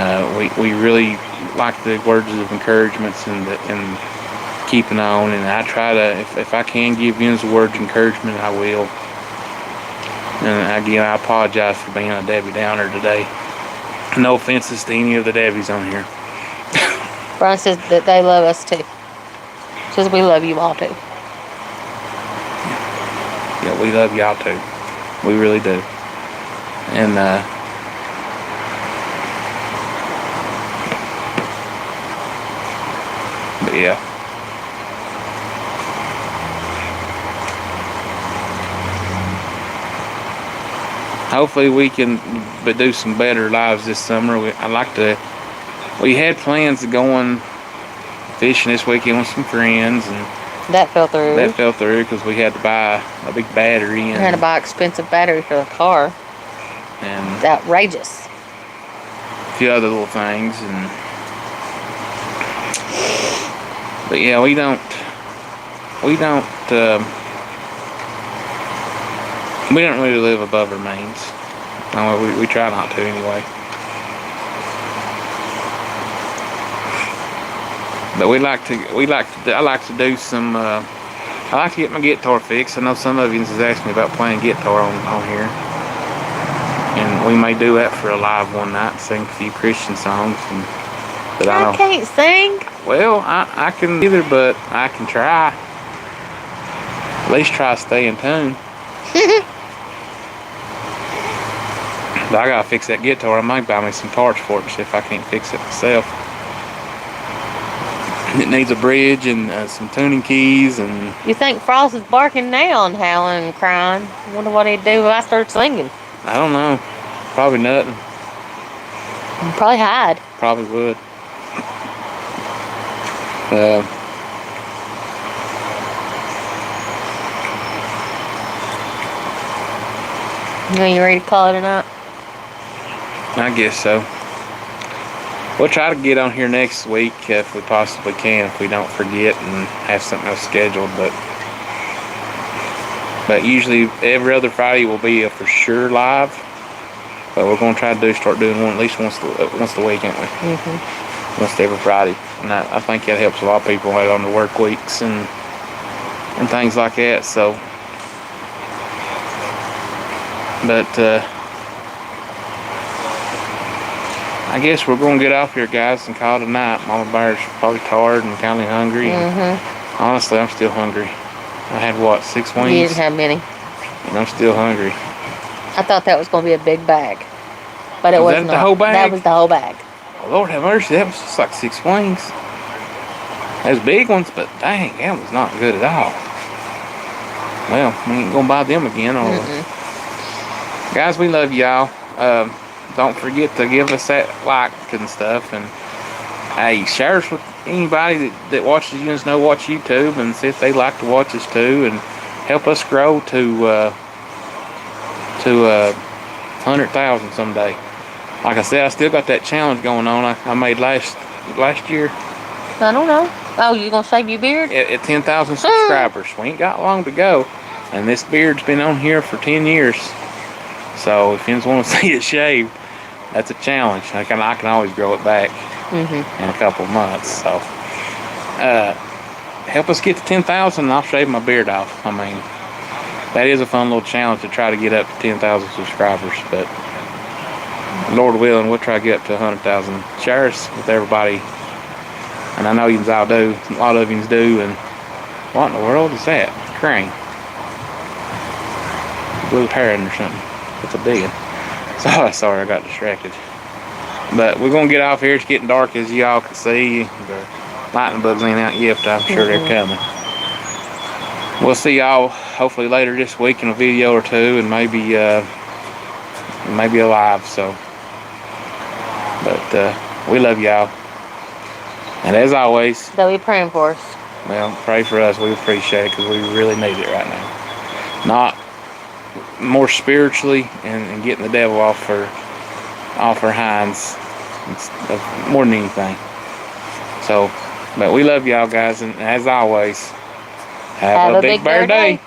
we really like the words of encouragements and keeping on. And I try to, if I can give you the words of encouragement, I will. And again, I apologize for being a Debbie Downer today. No offenses to any of the Debbies on here. Brian says that they love us too. Says we love you all too. Yeah, we love y'all too. We really do. And but yeah. Hopefully we can do some better lives this summer. I'd like to We had plans of going fishing this weekend with some friends, and That fell through. that fell through because we had to buy a big battery You had to and, buy expensive battery for the car. It's and outrageous. a few other little things. But yeah, we don't really live above our means. No, we try not to anyway. But I like to do some, I like to get my guitar fixed. I know some of you has asked me about playing guitar on here. And we may do that for a live one night, sing a few Christian songs. But I can't sing. well, I can either, but I can try. At least try to stay in tune. But I gotta fix that guitar. I might buy me some parts for it, see if I can't fix it myself. It needs a bridge and some tuning keys and... You think Frost is barking now and howling and crying? I wonder what he'd do if I start singing. I don't know. Probably nothing. He'd probably hide. Probably would. You ready to call it a night? I guess so. We'll try to get on here next week if we possibly can, if we don't forget and have something else scheduled. But usually every other Friday will be a for sure live. But we're going to start doing one at least once the week, ain't we? Mm-hmm. Once every Friday. And I think that helps a lot of people out on the work weeks and things like that. So, but I guess we're going to get off here, guys, and call it a night. Mama Bear's probably tired and kind of hungry. Mm-hmm. Honestly, I'm still hungry. I had, what, 6 wings? You didn't have many. And I'm still hungry. I thought that was going to be a big bag. But it Was wasn't. that the whole bag? That was the whole bag. Oh, Lord have mercy, that was just like 6 wings. Those big ones, but dang, that was not good at all. Well, we ain't going to buy them again, are we? Guys, we love y'all. Don't forget to give us that like and stuff, and hey, share us with anybody that watches You Just Know Watch YouTube, and see if they like to watch us too, and help us grow to 100,000 someday. Like I said, I still got that challenge going on. I made last year I don't know. Oh, you gonna shave your beard? at 10,000 subscribers. We ain't got long to go, and this beard's been on here for 10 years. So if you want to see it shaved, that's a challenge. I can always grow it back in a couple of months. So help us get to 10,000 and I'll shave my beard off. I mean, that is a fun little challenge to try to get up to 10,000 subscribers. But Lord willing, we'll try to get up to 100,000. Share us with everybody. And I know you all do. A lot of you do. And what in the world is that? Crane. Blue heron or something. It's a big one. So sorry, I got distracted. But we're gonna get off here. It's getting dark, as y'all can see. The lightning bugs ain't out yet, but I'm sure they're coming. We'll see y'all hopefully later this week in a video or two, and maybe a live. So, but we love y'all, and as always, They'll be praying for us. well, pray for us. We appreciate it because we really need it right now. Not more spiritually and getting the devil off our hinds more than anything. So, but we love y'all guys, and as always, have a big bear day.